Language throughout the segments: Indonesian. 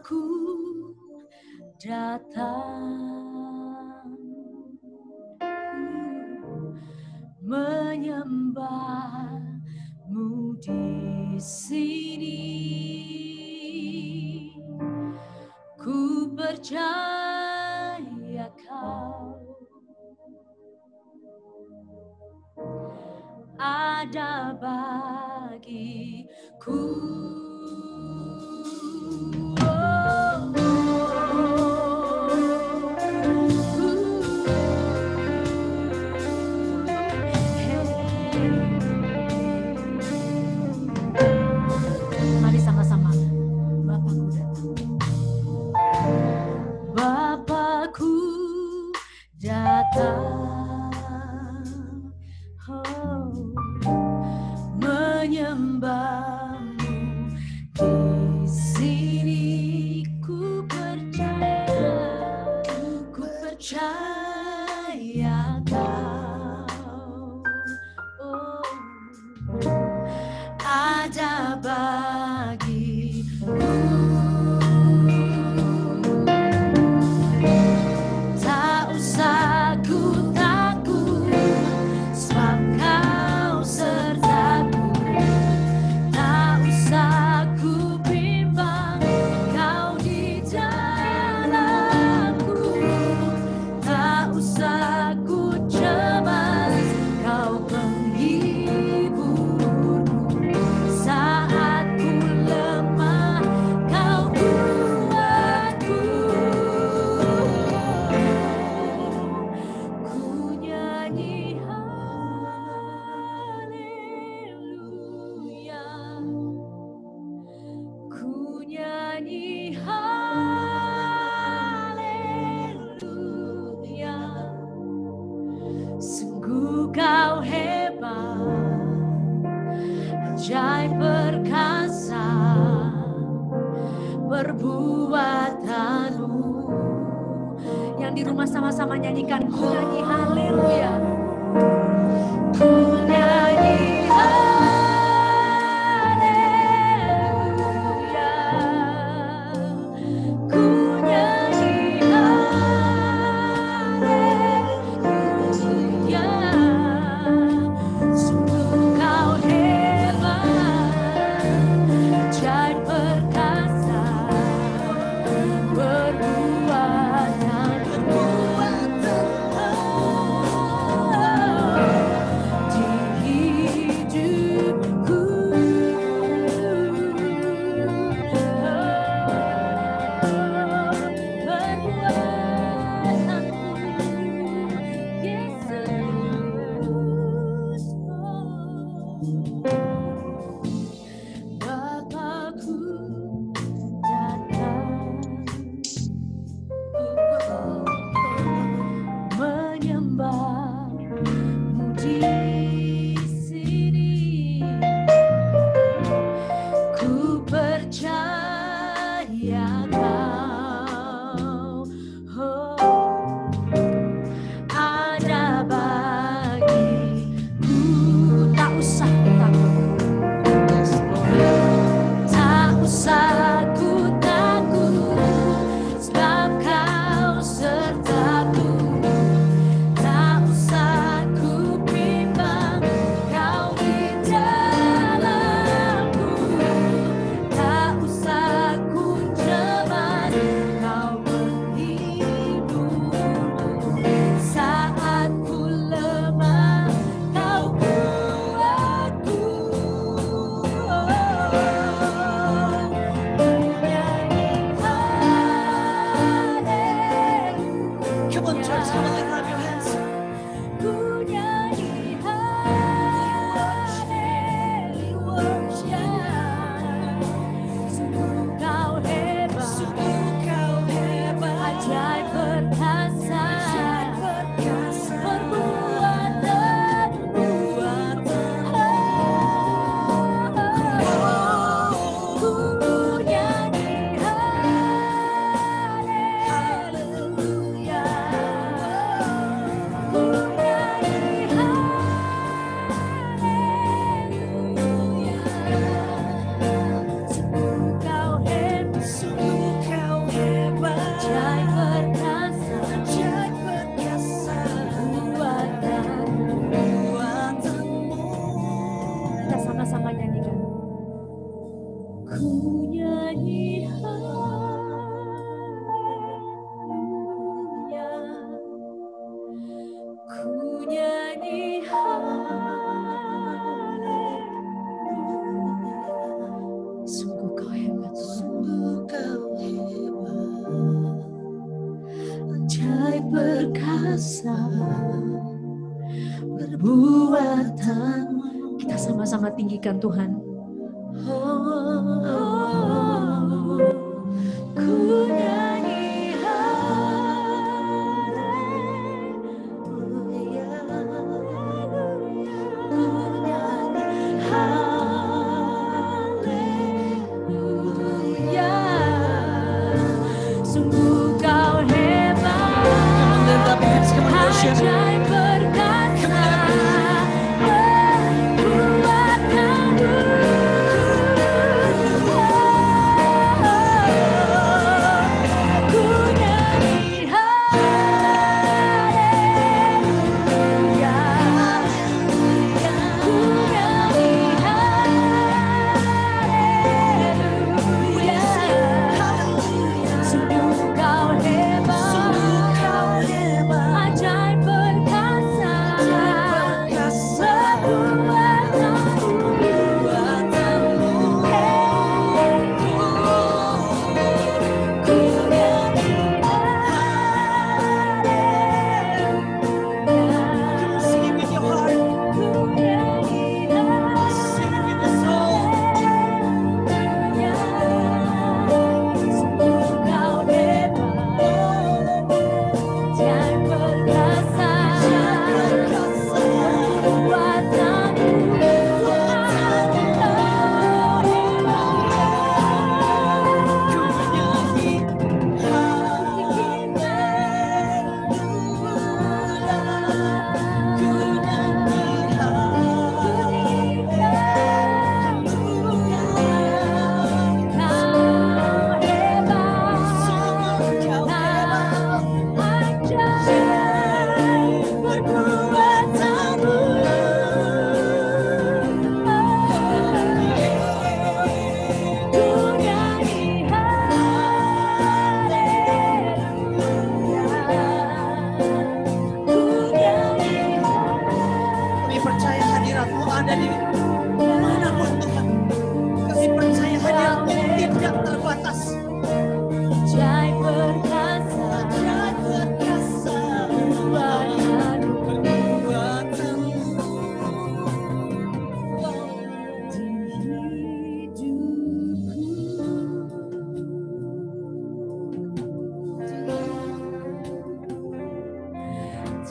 Bapakku datang menyembahmu di sini. Ku percaya Kau ada bagiku. Mari sama-sama. Bapakku datang. Bapakku datang, oh, menyembahmu di sini. Ku percaya Kau, oh, ada bagiku. Tak usah ku takut, sebab Kau sertaku. Tak usah ku bimbang, Kau di dalamku. Tak usah ku cemas, Kau penghiburku. Saat ku lemah, Kau kuatku. Ku nyanyi haleluya, ku nyanyi haleluya. Sungguh Kau hebat, ajaib perkasa perbuatanmu. Yang di rumah sama-sama nyanyikan, ku nyanyi haleluya. Ku nyanyi haleluya, ku nyanyi haleluya. Sungguh Kau hebat, ajaib perkasa perbuatanmu. Di hidupku, perbuatanmu, Yesus. Bapakku datang menyembahmu di sini. Ku percaya Kau, oh, ada bagiku. Tak usah takut. Kita sama-sama nyanyikan. Ku nyanyi haleluya, ku nyanyi haleluya. Sungguh kau hebat, sungguh kau hebat, ajaib perkasa perbuatan. Kita sama-sama tinggikan Tuhan. Ku nyanyi haleluya, ku nyanyi haleluya. Sungguh kau hebat, ajaib perkasa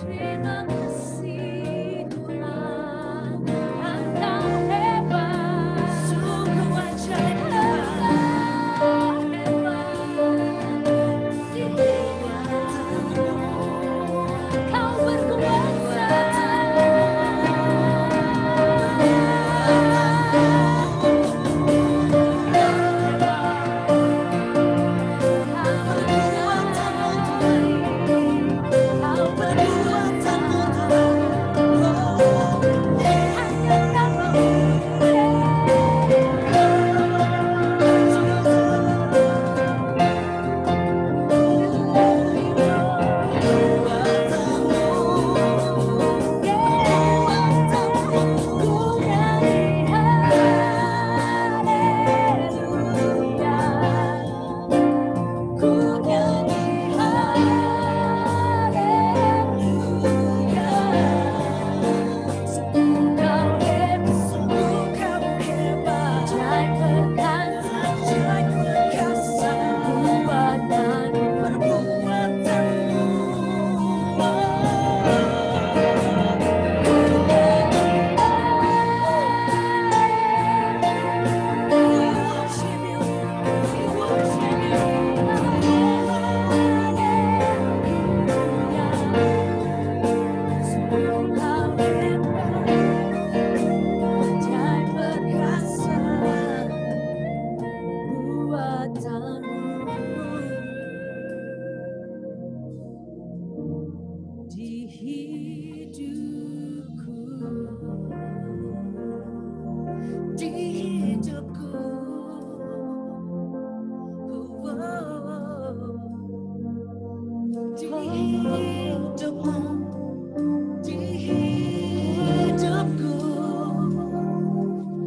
Terima kasih Tuhan,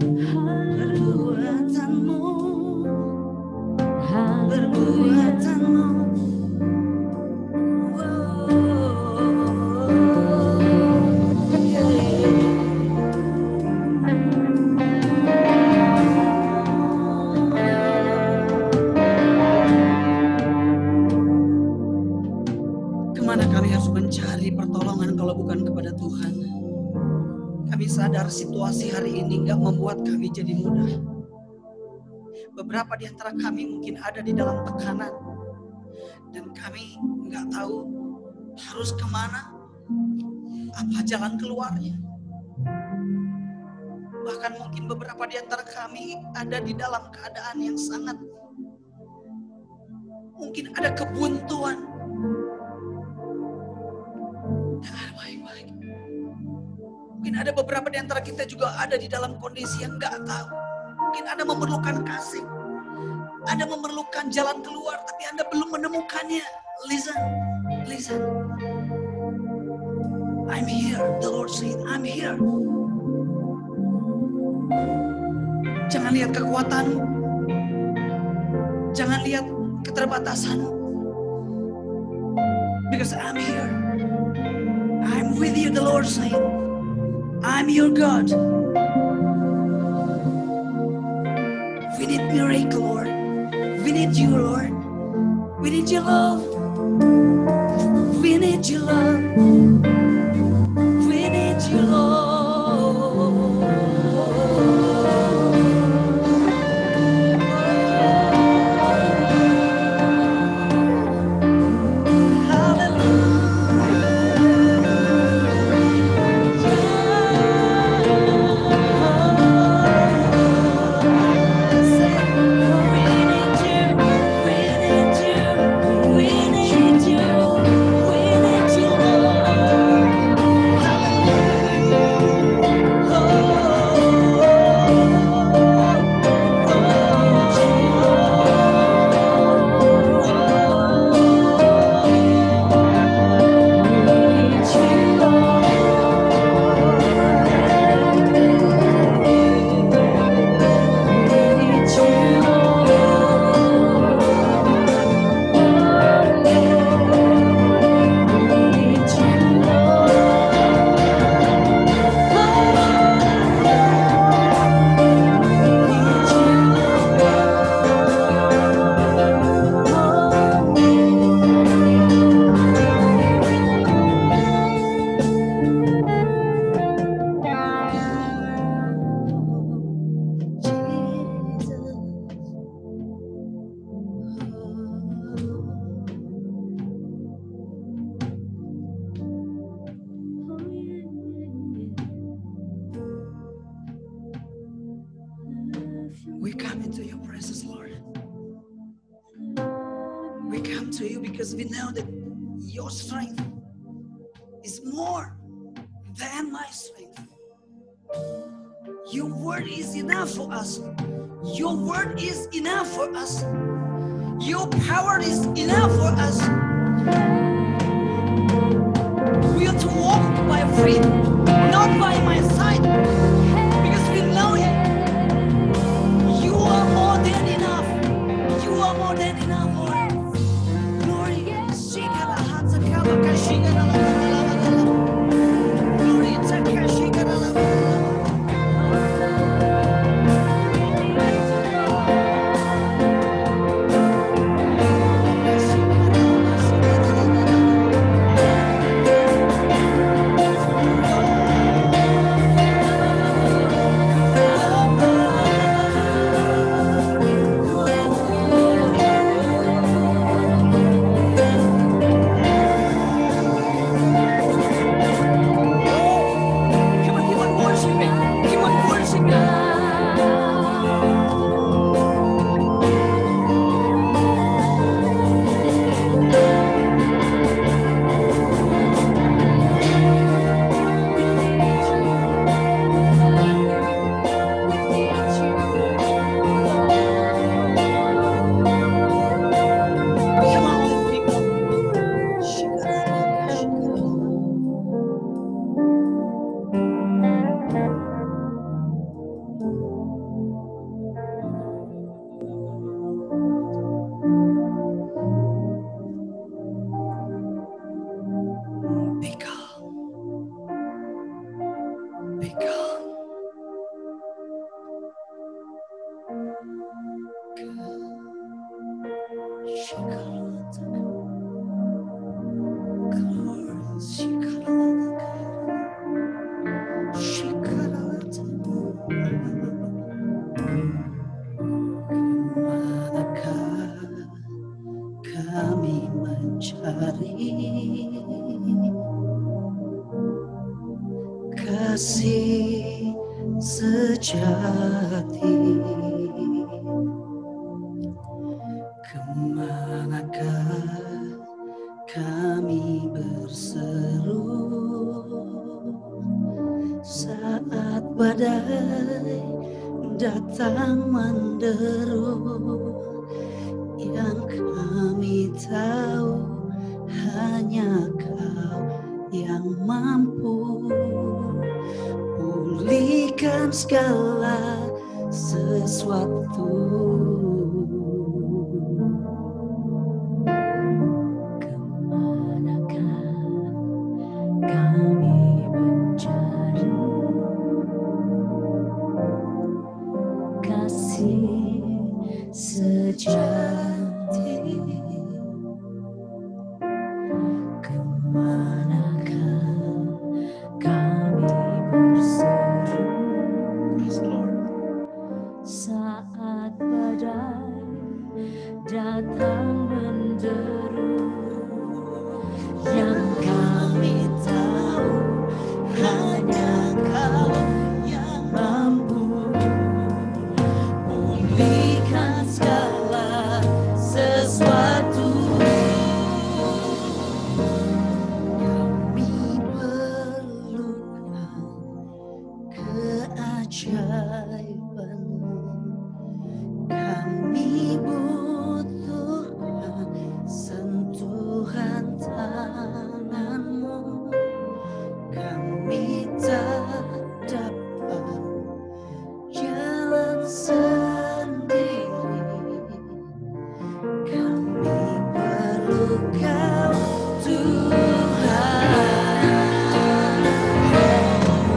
Perbuatanmu, perbuatanmu. Kemana kami harus mencari pertolongan kalau bukan kepada Tuhan? Kami sadar situasi hari ini gak membuat kami jadi mudah. Beberapa di antara kami mungkin ada di dalam tekanan. Dan kami gak tahu harus kemana, apa jalan keluarnya. Bahkan mungkin beberapa di antara kami ada di dalam keadaan yang sangat, mungkin ada kebuntuan. Gak baik-baik. Mungkin ada beberapa di antara kita juga ada di dalam kondisi yang gak tahu. Mungkin Anda memerlukan kasih. Anda memerlukan jalan keluar, tapi Anda belum menemukannya. Listen, listen. I'm here, the Lord said, I'm here. Jangan lihat kekuatanmu. Jangan lihat keterbatasanmu. Because I'm here. I'm with you, the Lord said. I'm your God. We need miracle, Lord. We need you, Lord. We need your love. We need your love. We need your love. We come into your presence, Lord. We come to you because we know that your strength is more than my strength. Your word is enough for us. Your word is enough for us. Your power is enough for us. We are to walk by faith, not by my sight, because we know you. You are more than enough. You are more than enough, Lord. Glory. Glory. sejati. Kemanakah kami berseru saat badai datang menderu? Yang kami tahu hanya Kau yang mampu pulihkan segala sesuatu. Kemanakah kami mencari kasih sejati? Kemanakah kami berseru Praise the Lord. saat badai datang menderu? Yang kami tahu hanya Kau yang mampu pulihkan segala sesuatu. Kami perlukan keajaiban-Mu. Kami butuhkan sentuhan tangan-Mu. Kami tak dapat jalan sendiri. Kami perlu Kau, Tuhan.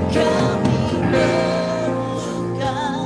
Kami perlukan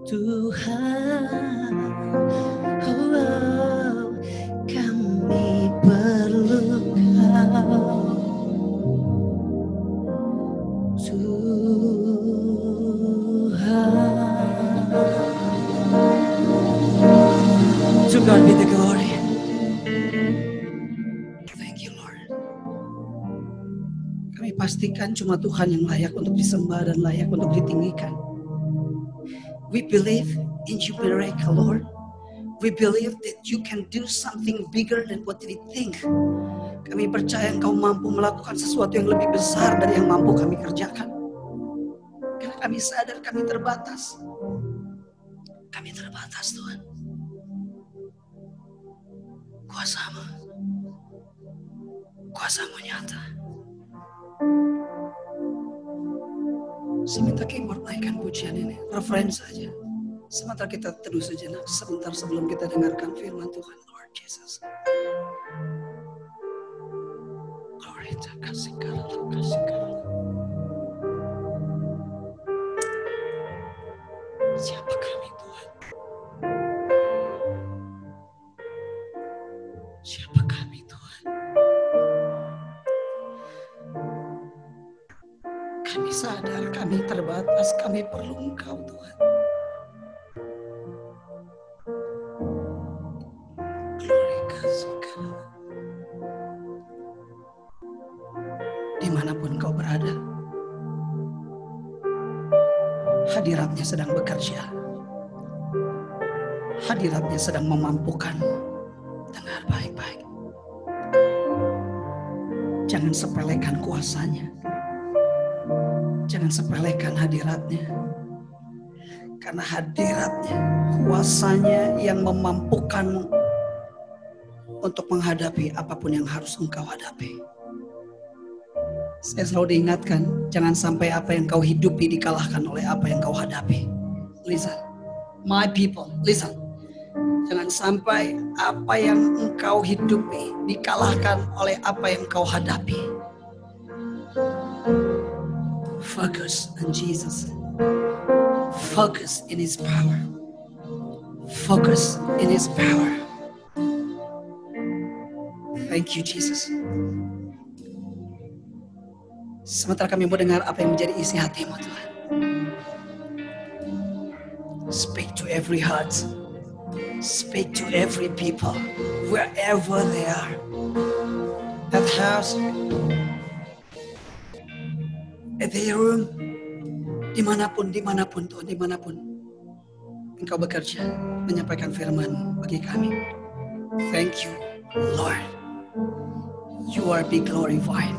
Tuhan. Oh, kami perlu Kau, Tuhan. To God be the glory. Thank you, Lord. Kami pastikan cuma Tuhan yang layak untuk disembah dan layak untuk ditinggikan. We believe in your miracle, Lord. We believe that you can do something bigger than what we think. Kami percaya Engkau mampu melakukan sesuatu yang lebih besar dari yang mampu kami kerjakan. Karena kami sadar kami terbatas. Kami terbatas, Tuhan. Kuasa-Mu nyata. Saya minta keyboard naikkan pujian ini. Refrain saja. Sementara kita teduh sejenak. Sebentar sebelum kita dengarkan firman Tuhan. Lord Jesus. Glory to kasih karunia, kasih karunia. Siapa kami, Tuhan? Siapa kami, Tuhan? Kami sadar kami terbatas, kami perlu Engkau, Tuhan. Glory kasih karunia. Dimanapun Kau berada, hadirat-Nya sedang bekerja. Hadirat-Nya sedang memampukan. Dengar baik-baik. Jangan sepelekan kuasanya. Jangan sepelekan hadirat-Nya. Karena hadirat-Nya, kuasanya yang memampukanmu untuk menghadapi apapun yang harus engkau hadapi. Saya selalu diingatkan, jangan sampai apa yang kau hidupi dikalahkan oleh apa yang kau hadapi. Listen, my people, listen. Jangan sampai apa yang engkau hidupi dikalahkan oleh apa yang kau hadapi. Focus on Jesus. Focus in His power. Focus in His power. Thank you, Jesus. Sementara kami mau dengar apa yang menjadi isi hatimu, Tuhan. Speak to every heart. Speak to every people, wherever they are. At house, at their room, dimanapun Tuhan, dimanapun Engkau bekerja, menyampaikan firman bagi kami. Thank you, Lord. You are be glorified.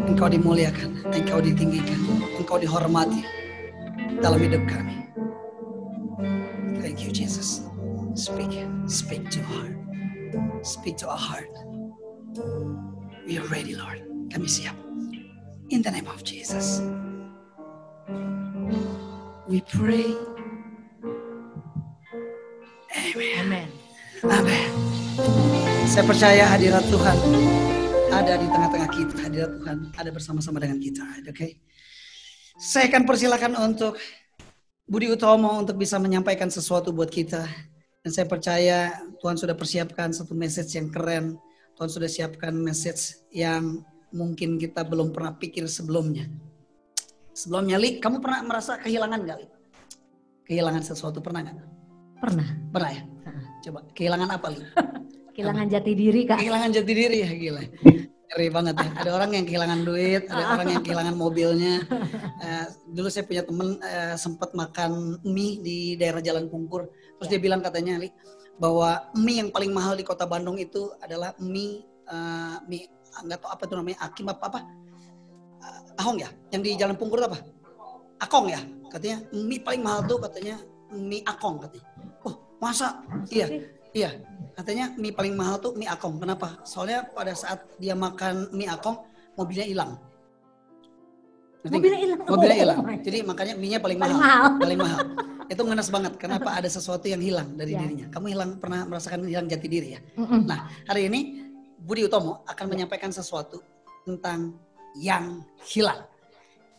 Engkau dimuliakan, Engkau ditinggikan, Engkau dihormati dalam hidup kami. Thank you, Jesus. Speak to our heart. Speak to our heart. We are ready, Lord. Kami siap. In the name of Jesus. We pray. Amen. Amen. Saya percaya hadirat Tuhan ada di tengah-tengah kita. Hadirat Tuhan ada bersama-sama dengan kita. Oke. Saya akan persilakan untuk Budi Utomo untuk bisa menyampaikan sesuatu buat kita. Dan saya percaya Tuhan sudah persiapkan satu message yang keren. Tuhan sudah siapkan message yang mungkin kita belum pernah pikir sebelumnya. Sebelumnya, Li, kamu pernah merasa kehilangan gak, Li? Kehilangan sesuatu, pernah gak? Pernah. Pernah ya? Coba, kehilangan apa, Li? Kehilangan jati diri, Kak. Kehilangan jati diri ya, gila. Ngeri banget ya. Ada orang yang kehilangan duit, ada orang yang kehilangan mobilnya. Dulu saya punya temen sempat makan mie di daerah Jalan Pungkur. Terus dia bilang katanya, Li, bahwa mie yang paling mahal di kota Bandung itu adalah mie nggak tahu apa itu namanya, Akim apa Ahong ya, yang di Jalan Pungkur itu apa? Akong ya, katanya mie paling mahal tuh katanya mie Akong katanya. Oh masa? Iya, katanya mie paling mahal tuh mie Akong. Kenapa? Soalnya pada saat dia makan mie Akong mobilnya hilang. Mobilnya hilang. Jadi makanya mie-nya paling mahal. Paling mahal. Itu ngenes banget. Kenapa ada sesuatu yang hilang dari dirinya? Kamu pernah merasakan hilang jati diri ya? Nah, hari ini Budi Utomo akan menyampaikan sesuatu tentang yang hilang.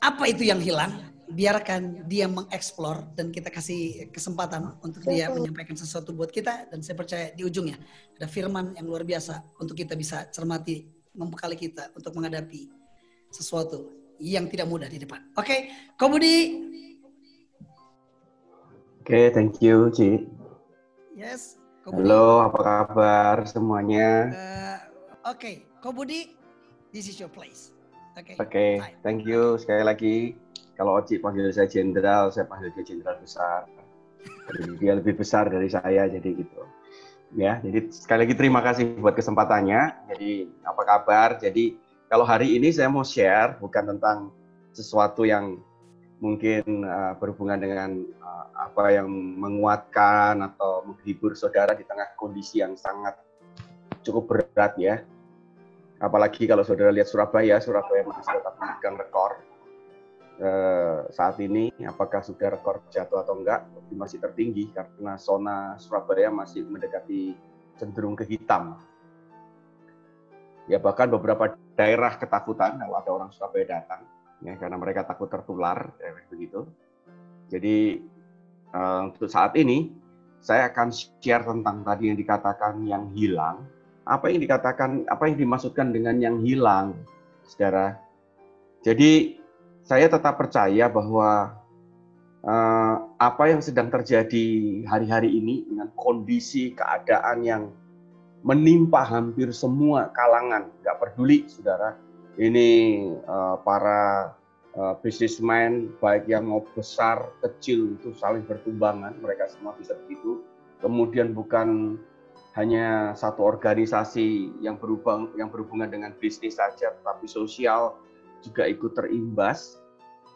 Apa itu yang hilang? biarkan dia mengeksplor dan kita kasih kesempatan untuk dia menyampaikan sesuatu buat kita, dan saya percaya di ujungnya ada firman yang luar biasa untuk kita bisa cermati, membekali kita untuk menghadapi sesuatu yang tidak mudah di depan. Oke, Ko Budi. Oke, thank you, Ci. Yes, Ko Budi. Halo, apa kabar semuanya? Oke, Ko Budi, this is your place. Oke, thank you sekali lagi. Kalau Oci panggil saya jenderal, saya panggil dia jenderal besar. Jadi dia lebih besar dari saya, jadi gitu. Ya, jadi sekali lagi terima kasih buat kesempatannya. Jadi apa kabar? Jadi kalau hari ini saya mau share bukan tentang sesuatu yang mungkin berhubungan dengan apa yang menguatkan atau menghibur saudara di tengah kondisi yang sangat cukup berat ya. Apalagi kalau saudara lihat Surabaya masih tetap memegang rekor saat ini. Apakah sudah rekor jatuh atau enggak? Tapi masih tertinggi karena zona Surabaya masih mendekati cenderung ke hitam. Ya bahkan beberapa daerah ketakutan kalau ada orang Surabaya datang. Ya, karena mereka takut tertular, begitu. Jadi untuk saat ini saya akan share tentang tadi yang dikatakan yang hilang. Apa yang dimaksudkan dengan yang hilang, saudara? Jadi saya tetap percaya bahwa apa yang sedang terjadi hari-hari ini dengan kondisi keadaan yang menimpa hampir semua kalangan, nggak peduli, saudara. Ini para businessman, baik yang mau besar, kecil, itu saling bertumbangan, mereka semua bisa begitu. Kemudian bukan hanya satu organisasi yang berhubungan dengan bisnis saja, tapi sosial juga ikut terimbas,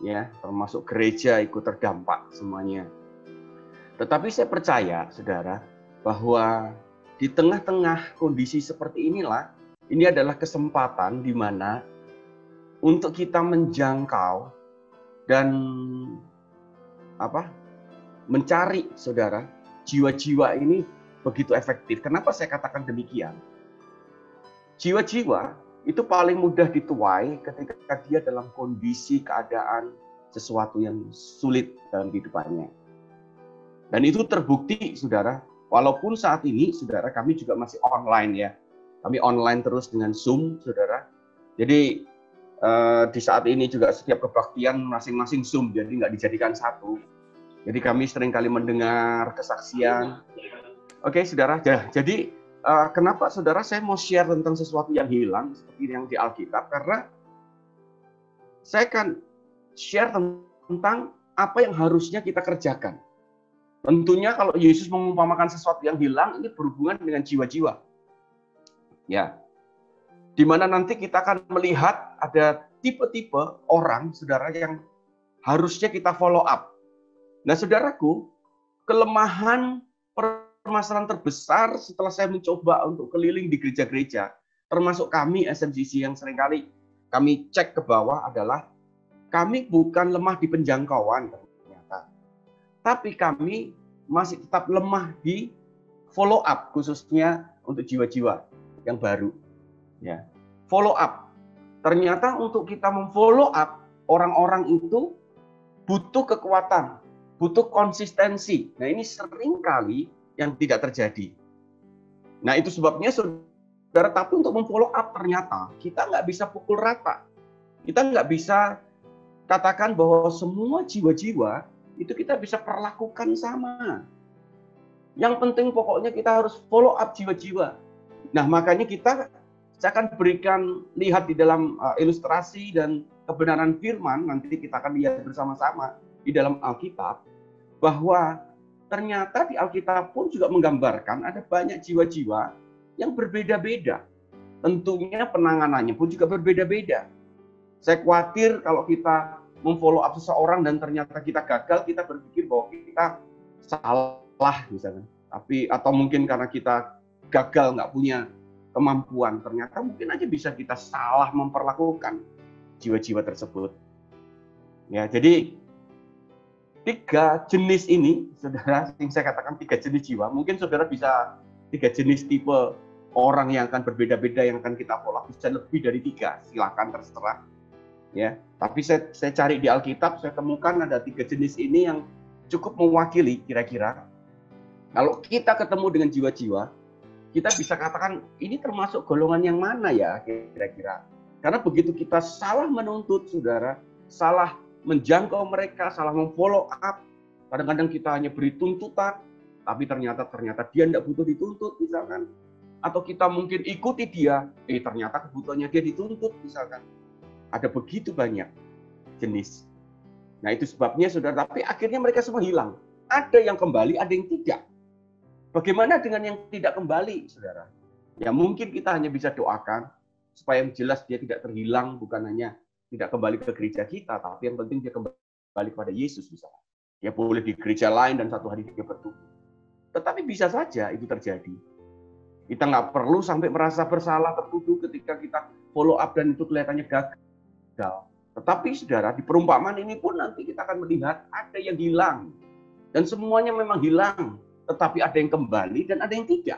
ya, termasuk gereja ikut terdampak semuanya. Tetapi saya percaya, saudara, bahwa di tengah-tengah kondisi seperti inilah, ini adalah kesempatan di mana untuk kita menjangkau dan mencari, saudara, jiwa-jiwa ini begitu efektif. Kenapa saya katakan demikian? Jiwa-jiwa itu paling mudah dituai ketika dia dalam kondisi keadaan sesuatu yang sulit dalam kehidupannya. Dan itu terbukti, saudara, walaupun saat ini, saudara, kami juga masih online ya. Kami online terus dengan Zoom, saudara. Jadi di saat ini juga setiap kebaktian masing-masing Zoom, jadi nggak dijadikan satu. Jadi kami sering kali mendengar kesaksian. Oke, saudara. Jadi kenapa, saudara, saya mau share tentang sesuatu yang hilang seperti yang di Alkitab? Karena saya akan share tentang apa yang harusnya kita kerjakan. Tentunya kalau Yesus mengumpamakan sesuatu yang hilang, ini berhubungan dengan jiwa-jiwa. Ya, di mana nanti kita akan melihat ada tipe-tipe orang, saudara, yang harusnya kita follow up. Nah, saudaraku, kelemahan permasalahan terbesar setelah saya mencoba untuk keliling di gereja-gereja, termasuk kami SMCC yang seringkali kami cek ke bawah adalah kami bukan lemah di penjangkauan ternyata, tapi kami masih tetap lemah di follow up, khususnya untuk jiwa-jiwa yang baru. Ya, follow up. Ternyata untuk kita memfollow up orang-orang itu butuh kekuatan, butuh konsistensi. Nah, ini seringkali yang tidak terjadi. Nah, itu sebabnya, saudara, tapi untuk memfollow up ternyata kita nggak bisa pukul rata. Kita nggak bisa katakan bahwa semua jiwa-jiwa itu kita bisa perlakukan sama. Yang penting pokoknya kita harus follow up jiwa-jiwa. Nah, makanya saya akan berikan lihat di dalam ilustrasi dan kebenaran firman, nanti kita akan lihat bersama-sama di dalam Alkitab, bahwa ternyata di Alkitab pun juga menggambarkan ada banyak jiwa-jiwa yang berbeda-beda. Tentunya penanganannya pun juga berbeda-beda. Saya khawatir kalau kita memfollow up seseorang dan ternyata kita gagal, kita berpikir bahwa kita salah misalnya. Atau mungkin karena kita gagal, nggak punya kemampuan, ternyata mungkin aja bisa kita salah memperlakukan jiwa-jiwa tersebut. Ya, jadi 3 jenis ini, saudara, yang saya katakan 3 jenis jiwa. Mungkin saudara bisa 3 jenis tipe orang yang akan berbeda-beda yang akan kita follow, bisa lebih dari 3, silakan terserah. ya. Tapi saya cari di Alkitab, saya temukan ada 3 jenis ini yang cukup mewakili kira-kira. Kalau kita ketemu dengan jiwa-jiwa, kita bisa katakan ini termasuk golongan yang mana ya kira-kira. Karena begitu kita salah menuntut saudara, salah menjangkau mereka, salah memfollow up, kadang-kadang kita hanya beri tuntutan, tapi ternyata dia tidak butuh dituntut misalkan. Atau kita mungkin ikuti dia, ternyata kebutuhannya dia dituntut misalkan. Ada begitu banyak jenis. Nah itu sebabnya saudara, tapi akhirnya mereka semua hilang. Ada yang kembali, ada yang tidak. Bagaimana dengan yang tidak kembali, saudara? Ya mungkin kita hanya bisa doakan supaya yang jelas dia tidak terhilang, bukan hanya tidak kembali ke gereja kita, tapi yang penting dia kembali kepada Yesus misalnya. Dia boleh di gereja lain dan satu hari dia bertumbuh. Tetapi bisa saja itu terjadi. Kita nggak perlu sampai merasa bersalah tertuduh ketika kita follow up dan itu kelihatannya gagal. Tetapi saudara, di perumpamaan ini pun nanti kita akan melihat ada yang hilang. Dan semuanya memang hilang. Tetapi ada yang kembali dan ada yang tidak.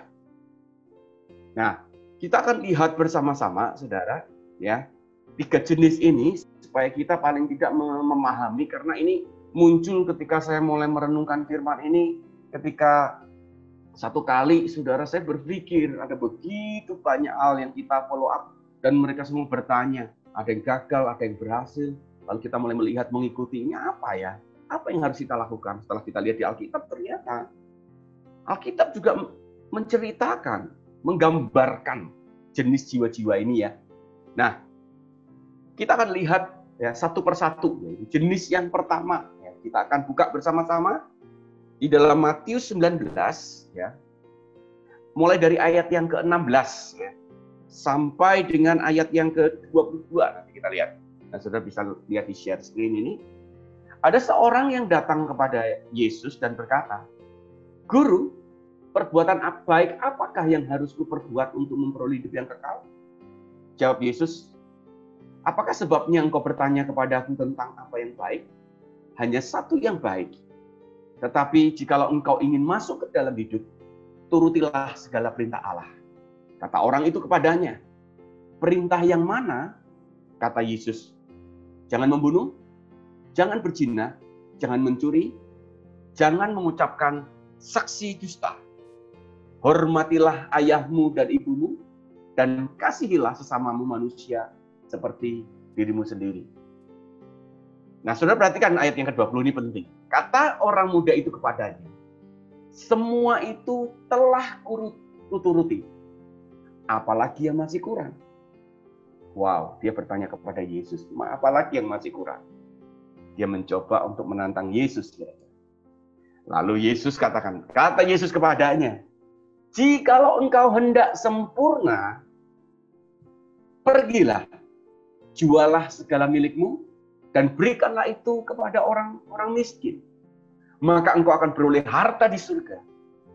Nah, kita akan lihat bersama-sama, saudara, ya, 3 jenis ini supaya kita paling tidak memahami, karena ini muncul ketika saya mulai merenungkan firman ini, ketika satu kali, saudara, saya berpikir ada begitu banyak hal yang kita follow up dan mereka semua bertanya, ada yang gagal, ada yang berhasil. Lalu kita mulai melihat, mengikuti ini apa ya? Apa yang harus kita lakukan? Setelah kita lihat di Alkitab, ternyata Alkitab juga menceritakan, menggambarkan jenis jiwa-jiwa ini ya. Nah, kita akan lihat ya satu persatu. Yaitu jenis yang pertama, ya, kita akan buka bersama-sama di dalam Matius 19, ya, mulai dari ayat yang ke-16, ya, sampai dengan ayat yang ke-22. Nanti kita lihat. Nah, saudara bisa lihat di share screen ini. Ada seorang yang datang kepada Yesus dan berkata, "Guru, perbuatan baik apakah yang harus kuperbuat untuk memperoleh hidup yang kekal?" Jawab Yesus, "Apakah sebabnya engkau bertanya kepadaku tentang apa yang baik? Hanya satu yang baik. Tetapi jikalau engkau ingin masuk ke dalam hidup, turutilah segala perintah Allah." Kata orang itu kepadanya, "Perintah yang mana?" Kata Yesus, "Jangan membunuh, jangan berzina, jangan mencuri, jangan mengucapkan saksi dusta. Hormatilah ayahmu dan ibumu, dan kasihilah sesamamu manusia seperti dirimu sendiri." Nah, saudara perhatikan ayat yang ke-20 ini penting. Kata orang muda itu kepadanya, "Semua itu telah kuturuti. Apalagi yang masih kurang?" Wow, dia bertanya kepada Yesus, apalagi yang masih kurang? Dia mencoba untuk menantang Yesus. Lalu kata Yesus kepadanya, "Jikalau engkau hendak sempurna, pergilah, jualah segala milikmu, dan berikanlah itu kepada orang miskin. Maka engkau akan beroleh harta di surga.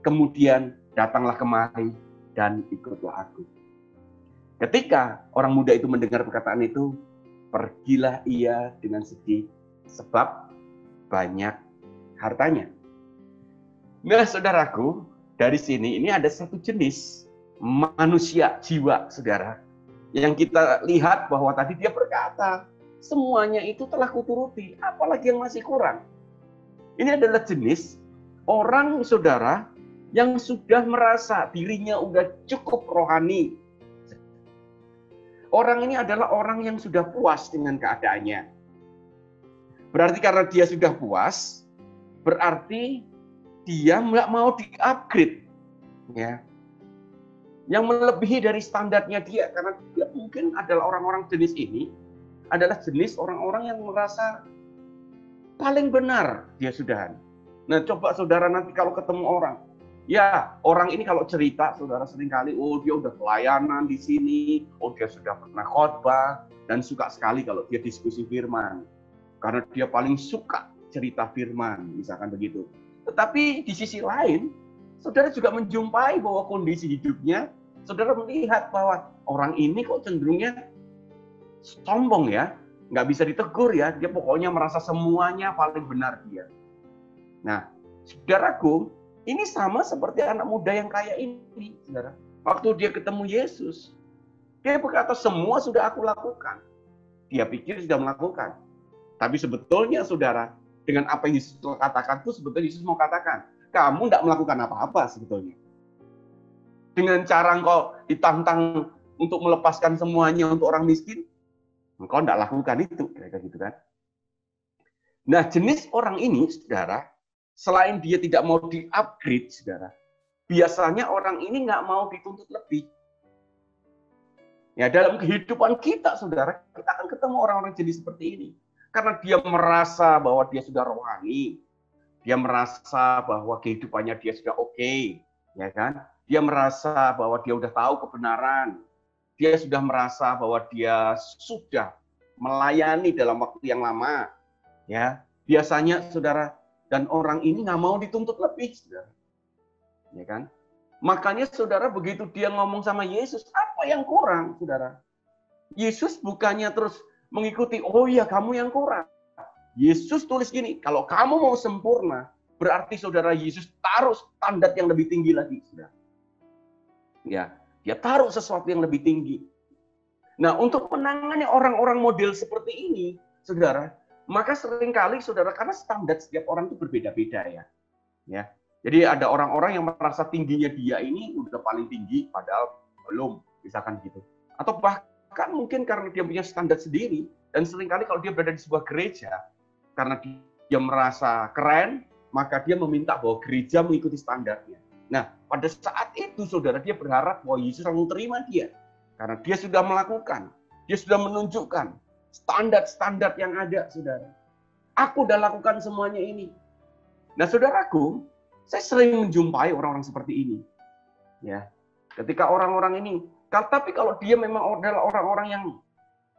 Kemudian datanglah kemari dan ikutlah aku." Ketika orang muda itu mendengar perkataan itu, pergilah ia dengan sedih, sebab banyak hartanya. Nah, saudaraku, dari sini ini ada satu jenis manusia jiwa, saudara, yang kita lihat bahwa tadi dia berkata, semuanya itu telah kuturuti, apalagi yang masih kurang. Ini adalah jenis orang, saudara, yang sudah merasa dirinya udah cukup rohani. Orang ini adalah orang yang sudah puas dengan keadaannya. Berarti karena dia sudah puas, berarti dia nggak mau di-upgrade, ya, yang melebihi dari standarnya dia, karena dia mungkin adalah orang-orang jenis ini adalah jenis orang-orang yang merasa paling benar dia sudah. Nah, coba saudara nanti kalau ketemu orang, ya orang ini kalau cerita saudara seringkali, oh dia udah pelayanan di sini, oh dia sudah pernah khotbah, dan suka sekali kalau dia diskusi firman, karena dia paling suka cerita firman, misalkan begitu. Tetapi di sisi lain, saudara juga menjumpai bahwa kondisi hidupnya, saudara melihat bahwa orang ini kok cenderungnya sombong ya, nggak bisa ditegur ya, dia pokoknya merasa semuanya paling benar dia. Nah, saudaraku, ini sama seperti anak muda yang kaya ini, saudara. Waktu dia ketemu Yesus, dia berkata, semua sudah aku lakukan. dia pikir sudah melakukan. Tapi sebetulnya saudara, dengan apa yang Yesus katakan itu sebetulnya Yesus mau katakan, kamu tidak melakukan apa-apa sebetulnya. Dengan cara engkau ditantang untuk melepaskan semuanya untuk orang miskin, engkau tidak lakukan itu, kira-kira gitu kan. Nah, jenis orang ini, saudara, selain dia tidak mau di-upgrade, saudara, biasanya orang ini nggak mau dituntut lebih. Ya, dalam kehidupan kita, saudara, kita akan ketemu orang-orang jenis seperti ini. Karena dia merasa bahwa dia sudah rohani, dia merasa bahwa kehidupannya dia sudah oke, ya kan? Dia merasa bahwa dia sudah tahu kebenaran, dia sudah merasa bahwa dia sudah melayani dalam waktu yang lama, ya. Biasanya, saudara, dan orang ini nggak mau dituntut lebih, saudara, ya kan? Makanya, saudara, begitu dia ngomong sama Yesus, apa yang kurang, saudara? Yesus bukannya terus mengikuti, oh iya kamu yang kurang. Yesus tulis gini, kalau kamu mau sempurna, berarti saudara Yesus taruh standar yang lebih tinggi lagi. Saudara. Ya, dia taruh sesuatu yang lebih tinggi. Nah, untuk menangani orang-orang model seperti ini, saudara, maka seringkali saudara, karena standar setiap orang itu berbeda-beda ya. Ya, jadi ada orang-orang yang merasa tingginya dia ini udah paling tinggi, padahal belum, misalkan gitu. Atau bahkan mungkin karena dia punya standar sendiri, dan seringkali kalau dia berada di sebuah gereja, karena dia merasa keren, maka dia meminta bahwa gereja mengikuti standarnya. Nah, pada saat itu, saudara, dia berharap bahwa Yesus langsung terima dia. Karena dia sudah melakukan, dia sudah menunjukkan standar-standar yang ada, saudara. Aku udah lakukan semuanya ini. Nah, saudaraku, saya sering menjumpai orang-orang seperti ini. Ya, ketika orang-orang ini, tapi kalau dia memang adalah orang-orang yang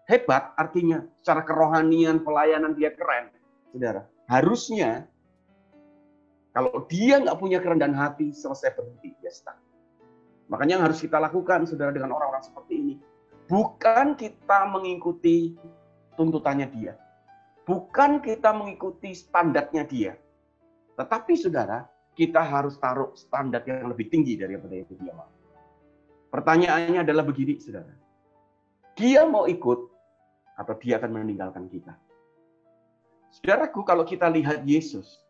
hebat, artinya secara kerohanian, pelayanan dia keren, saudara. Harusnya, kalau dia nggak punya kerendahan hati, selesai berhenti, dia stuck. Makanya yang harus kita lakukan, saudara, dengan orang-orang seperti ini, bukan kita mengikuti tuntutannya dia, bukan kita mengikuti standarnya dia, tetapi saudara, kita harus taruh standar yang lebih tinggi daripada itu dia mau. Pertanyaannya adalah begini, saudara. Dia mau ikut atau dia akan meninggalkan kita? Saudaraku, kalau kita lihat Yesus,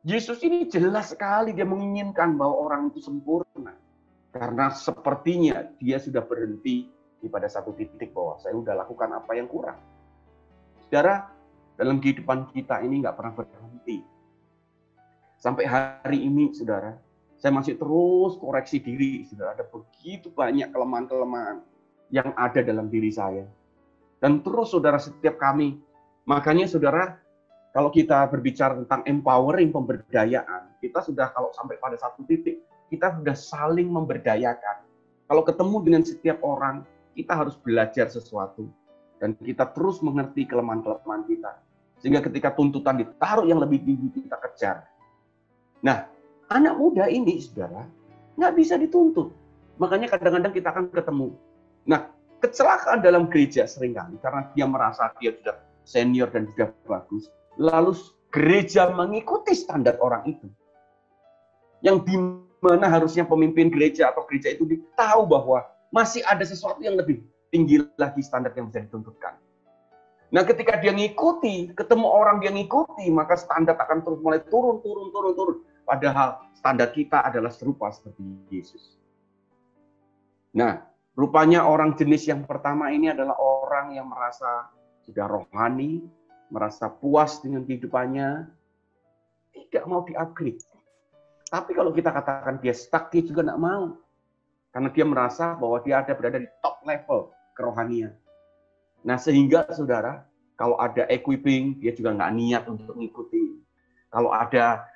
Yesus ini jelas sekali dia menginginkan bahwa orang itu sempurna. Karena sepertinya dia sudah berhenti pada satu titik bahwa saya sudah lakukan apa yang kurang. Saudara, dalam kehidupan kita ini nggak pernah berhenti. Sampai hari ini, saudara, saya masih terus koreksi diri, saudara. Ada begitu banyak kelemahan-kelemahan yang ada dalam diri saya. Dan terus, saudara, setiap kami. Makanya, saudara, kalau kita berbicara tentang empowering, pemberdayaan, kita sudah kalau sampai pada satu titik, kita sudah saling memberdayakan. Kalau ketemu dengan setiap orang, kita harus belajar sesuatu. Dan kita terus mengerti kelemahan-kelemahan kita. Sehingga ketika tuntutan ditaruh yang lebih tinggi, kita kejar. Nah, anak muda ini, saudara, nggak bisa dituntut. Makanya kadang-kadang kita akan ketemu. Nah, kecelakaan dalam gereja seringkali, karena dia merasa dia sudah senior dan sudah bagus, lalu gereja mengikuti standar orang itu. Yang di mana harusnya pemimpin gereja atau gereja itu tahu bahwa masih ada sesuatu yang lebih tinggi lagi standar yang bisa dituntutkan. Nah, ketika dia ngikuti, ketemu orang dia ngikuti, maka standar akan terus mulai turun. Padahal standar kita adalah serupa seperti Yesus. Nah, rupanya orang jenis yang pertama ini adalah orang yang merasa sudah rohani, merasa puas dengan kehidupannya, tidak mau di-upgrade. Tapi kalau kita katakan dia stuck, dia juga tidak mau. Karena dia merasa bahwa dia berada di top level kerohanian. Nah, sehingga saudara, kalau ada equipping, dia juga nggak niat untuk mengikuti. Kalau ada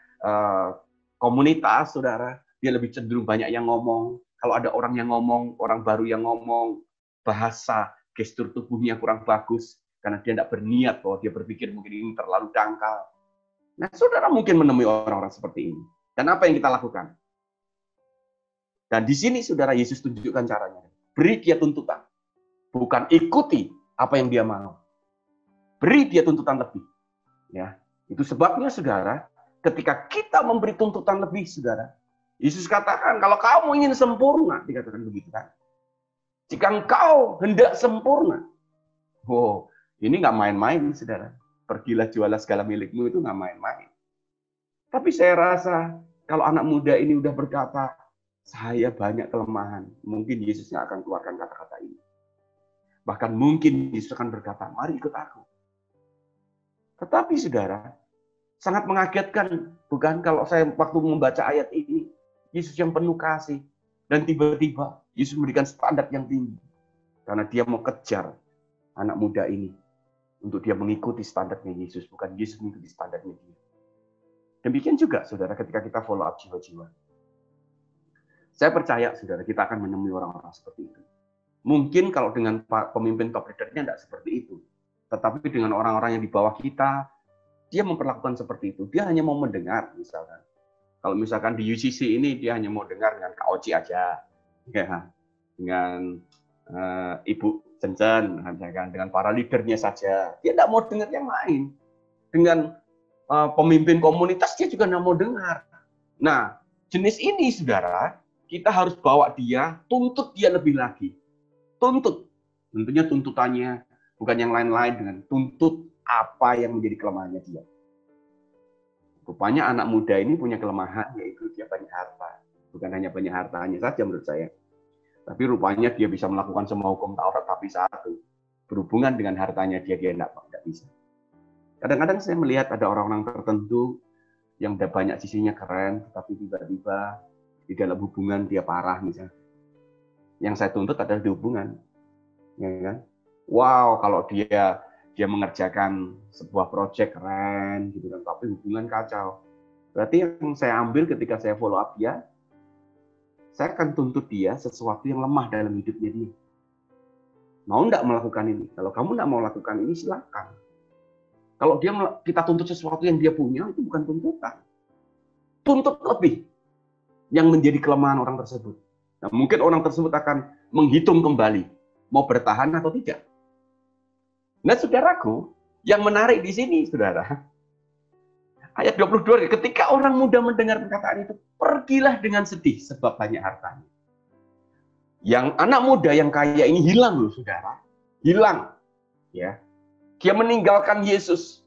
komunitas, saudara, dia lebih cenderung banyak yang ngomong. Kalau ada orang yang ngomong, orang baru yang ngomong, bahasa, gestur tubuhnya kurang bagus, karena dia tidak berniat bahwa dia berpikir mungkin ini terlalu dangkal. Nah, saudara mungkin menemui orang-orang seperti ini. Dan apa yang kita lakukan? Dan di sini, saudara, Yesus tunjukkan caranya. Beri dia tuntutan. Bukan ikuti apa yang dia mau. Beri dia tuntutan lebih. Ya, itu sebabnya, saudara, ketika kita memberi tuntutan lebih, saudara, Yesus katakan, kalau kamu ingin sempurna, dikatakan begitu kan. Jika engkau hendak sempurna, Ini nggak main-main, saudara. Pergilah jualah segala milikmu itu nggak main-main. Tapi saya rasa kalau anak muda ini udah berkata, saya banyak kelemahan, mungkin Yesus nggak akan keluarkan kata-kata ini. Bahkan mungkin Yesus akan berkata, mari ikut aku. Tetapi saudara, sangat mengagetkan, bukan kalau saya waktu membaca ayat ini, Yesus yang penuh kasih, dan tiba-tiba Yesus memberikan standar yang tinggi. Karena dia mau kejar anak muda ini, untuk dia mengikuti standarnya Yesus, bukan Yesus mengikuti standarnya dia. Demikian juga, saudara, ketika kita follow up jiwa-jiwa. Saya percaya, saudara, kita akan menemui orang-orang seperti itu. Mungkin kalau dengan pemimpin top leader-nya tidak seperti itu. Tetapi dengan orang-orang yang di bawah kita, dia memperlakukan seperti itu. Dia hanya mau mendengar, misalkan. Kalau misalkan di UCC ini, dia hanya mau dengar dengan Kak Oci aja. Ya, dengan Ibu Cencen, dengan para leadernya saja. Dia tidak mau dengar yang lain. Dengan pemimpin komunitas, dia juga tidak mau dengar. Nah, jenis ini, saudara, kita harus bawa dia, tuntut dia lebih lagi. Tuntut. Tentunya tuntutannya bukan yang lain-lain, dengan tuntut apa yang menjadi kelemahannya dia. Rupanya anak muda ini punya kelemahan, yaitu dia banyak harta. Bukan hanya banyak hartanya saja menurut saya. Tapi rupanya dia bisa melakukan semua hukum Taurat, tapi satu. Berhubungan dengan hartanya dia tidak bisa. Kadang-kadang saya melihat ada orang-orang tertentu yang udah banyak sisinya keren, tetapi tiba-tiba di dalam hubungan dia parah misalnya. Yang saya tuntut adalah di hubungan. Ya kan? Wow, kalau dia mengerjakan sebuah proyek keren gitu kan, tapi hubungan kacau. Berarti yang saya ambil ketika saya follow up dia, saya akan tuntut dia sesuatu yang lemah dalam hidupnya dia. Mau enggak melakukan ini? Kalau kamu enggak mau lakukan ini, silakan. Kalau kita tuntut sesuatu yang dia punya, itu bukan tuntutan. Tuntut lebih yang menjadi kelemahan orang tersebut. Nah, mungkin orang tersebut akan menghitung kembali, mau bertahan atau tidak. Nah, saudaraku, yang menarik di sini, saudara, ayat 22, ketika orang muda mendengar perkataan itu, pergilah dengan sedih sebab banyak hartanya. Yang anak muda yang kaya ini hilang loh, saudara. Hilang. Ya. Dia meninggalkan Yesus.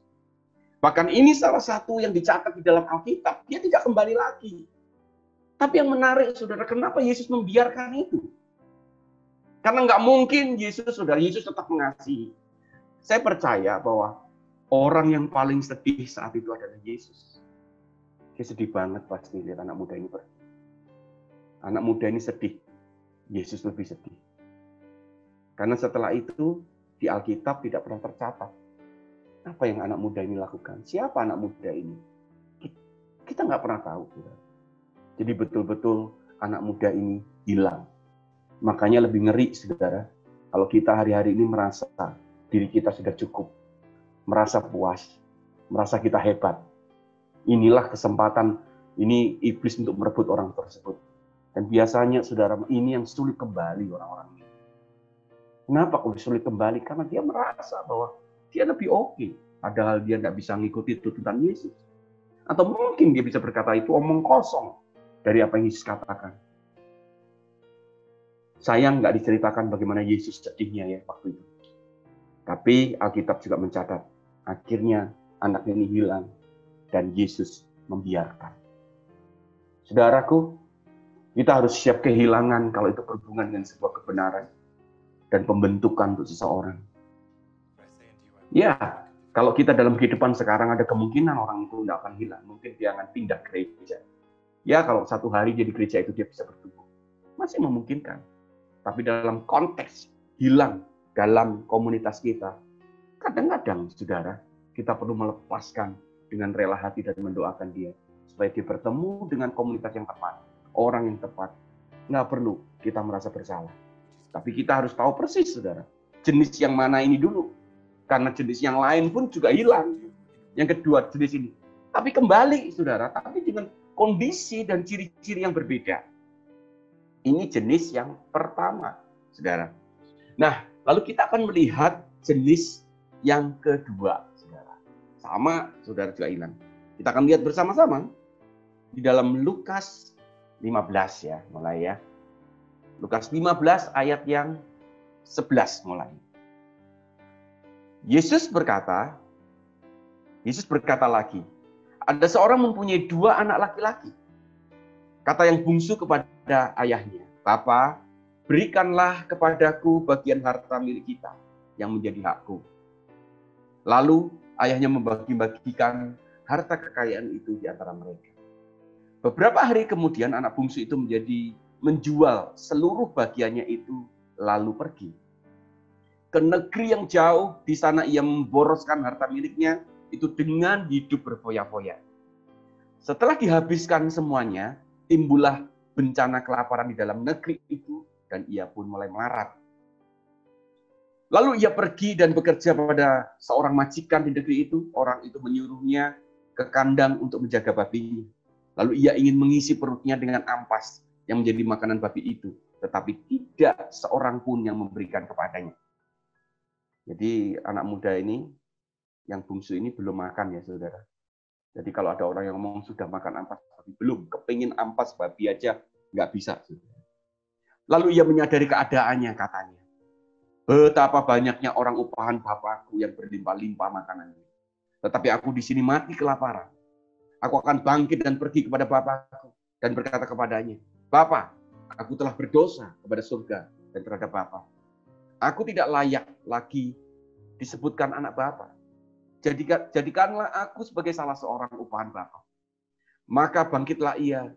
Bahkan ini salah satu yang dicatat di dalam Alkitab. Dia tidak kembali lagi. Tapi yang menarik, saudara, kenapa Yesus membiarkan itu? Karena nggak mungkin Yesus tetap mengasihi. Saya percaya bahwa orang yang paling sedih saat itu adalah Yesus. Dia sedih banget pasti lihat anak muda ini pergi. Anak muda ini sedih. Yesus lebih sedih. Karena setelah itu, di Alkitab tidak pernah tercatat. Apa yang anak muda ini lakukan? Siapa anak muda ini? Kita nggak pernah tahu. Saudara. Jadi betul-betul anak muda ini hilang. Makanya lebih ngeri, saudara, kalau kita hari-hari ini merasa diri kita sudah cukup, merasa puas, merasa kita hebat. Inilah kesempatan, ini iblis untuk merebut orang tersebut. Dan biasanya, saudara, ini yang sulit kembali orang-orang ini. Kenapa kok sulit kembali? Karena dia merasa bahwa dia lebih oke. Padahal dia tidak bisa mengikuti tuntutan Yesus. Atau mungkin dia bisa berkata itu omong kosong dari apa yang Yesus katakan. Sayang nggak diceritakan bagaimana Yesus sedihnya ya waktu itu. Tapi Alkitab juga mencatat, akhirnya anak ini hilang dan Yesus membiarkan. Saudaraku, kita harus siap kehilangan kalau itu berhubungan dengan sebuah kebenaran dan pembentukan untuk seseorang. Ya, kalau kita dalam kehidupan sekarang ada kemungkinan orang itu tidak akan hilang. Mungkin dia akan pindah gereja. Ya, kalau satu hari dia di gereja itu dia bisa bertumbuh. Masih memungkinkan. Tapi dalam konteks hilang dalam komunitas kita, kadang-kadang, saudara, kita perlu melepaskan dengan rela hati dan mendoakan dia. Supaya dia bertemu dengan komunitas yang tepat, orang yang tepat. Nggak perlu kita merasa bersalah. Tapi kita harus tahu persis, saudara, jenis yang mana ini dulu. Karena jenis yang lain pun juga hilang. Yang kedua, jenis ini. Tapi kembali, saudara, tapi dengan kondisi dan ciri-ciri yang berbeda. Ini jenis yang pertama, saudara. Nah, lalu kita akan melihat jenis yang kedua, saudara. Sama, saudara juga hilang. Kita akan lihat bersama-sama di dalam Lukas 15 ya, mulai ya. Lukas 15 ayat yang 11 mulai. Yesus berkata lagi, ada seorang mempunyai 2 anak laki-laki. Kata yang bungsu kepada ayahnya, "Bapa, berikanlah kepadaku bagian harta milik kita yang menjadi hakku." Lalu ayahnya membagi-bagikan harta kekayaan itu di antara mereka. Beberapa hari kemudian anak bungsu itu menjual seluruh bagiannya itu lalu pergi ke negeri yang jauh. Di sana ia memboroskan harta miliknya itu dengan hidup berfoya-foya. Setelah dihabiskan semuanya, timbullah bencana kelaparan di dalam negeri itu dan ia pun mulai melarat. Lalu ia pergi dan bekerja pada seorang majikan di negeri itu. Orang itu menyuruhnya ke kandang untuk menjaga babinya. Lalu ia ingin mengisi perutnya dengan ampas yang menjadi makanan babi itu. Tetapi tidak seorang pun yang memberikan kepadanya. Jadi anak muda ini, yang bungsu ini belum makan ya saudara. Jadi kalau ada orang yang ngomong sudah makan ampas babi, belum. Kepingin ampas babi aja nggak bisa. Lalu ia menyadari keadaannya, katanya, betapa banyaknya orang upahan Bapakku yang berlimpah-limpah makanannya. Tetapi aku di sini mati kelaparan. Aku akan bangkit dan pergi kepada Bapakku dan berkata kepadanya, Bapa, aku telah berdosa kepada surga dan terhadap Bapa. Aku tidak layak lagi disebutkan anak Bapa. Jadikanlah aku sebagai salah seorang upahan Bapa. Maka bangkitlah ia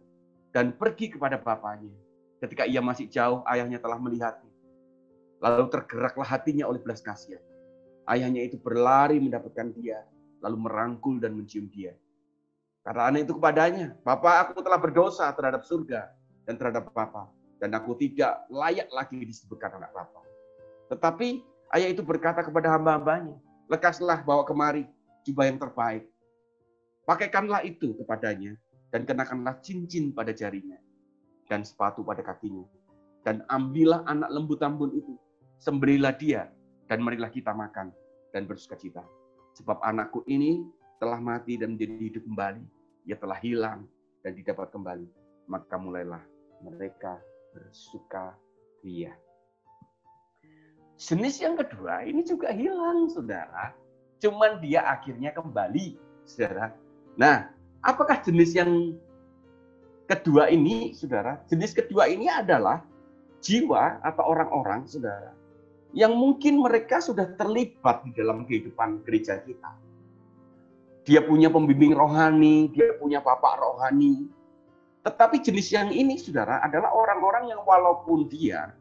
dan pergi kepada bapaknya. Ketika ia masih jauh, ayahnya telah melihatnya. Lalu tergeraklah hatinya oleh belas kasihan. Ayahnya itu berlari mendapatkan dia, lalu merangkul dan mencium dia. Kata anak itu kepadanya, Bapa, aku telah berdosa terhadap surga dan terhadap Bapa, dan aku tidak layak lagi disebutkan anak Bapa. Tetapi ayah itu berkata kepada hamba-hambanya, lekaslah bawa kemari jubah yang terbaik. Pakaikanlah itu kepadanya, dan kenakanlah cincin pada jarinya, dan sepatu pada kakinya. Dan ambillah anak lembu tambun itu, sembelilah dia, dan marilah kita makan dan bersukacita. Sebab anakku ini telah mati dan menjadi hidup kembali. Ia telah hilang dan didapat kembali. Maka mulailah mereka bersukaria. Jenis yang kedua ini juga hilang, saudara. Cuman dia akhirnya kembali, saudara. Nah, apakah jenis yang kedua ini, saudara? Jenis kedua ini adalah jiwa atau orang-orang, saudara, yang mungkin mereka sudah terlibat di dalam kehidupan gereja kita. Dia punya pembimbing rohani, dia punya bapak rohani. Tetapi jenis yang ini, saudara, adalah orang-orang yang walaupun dia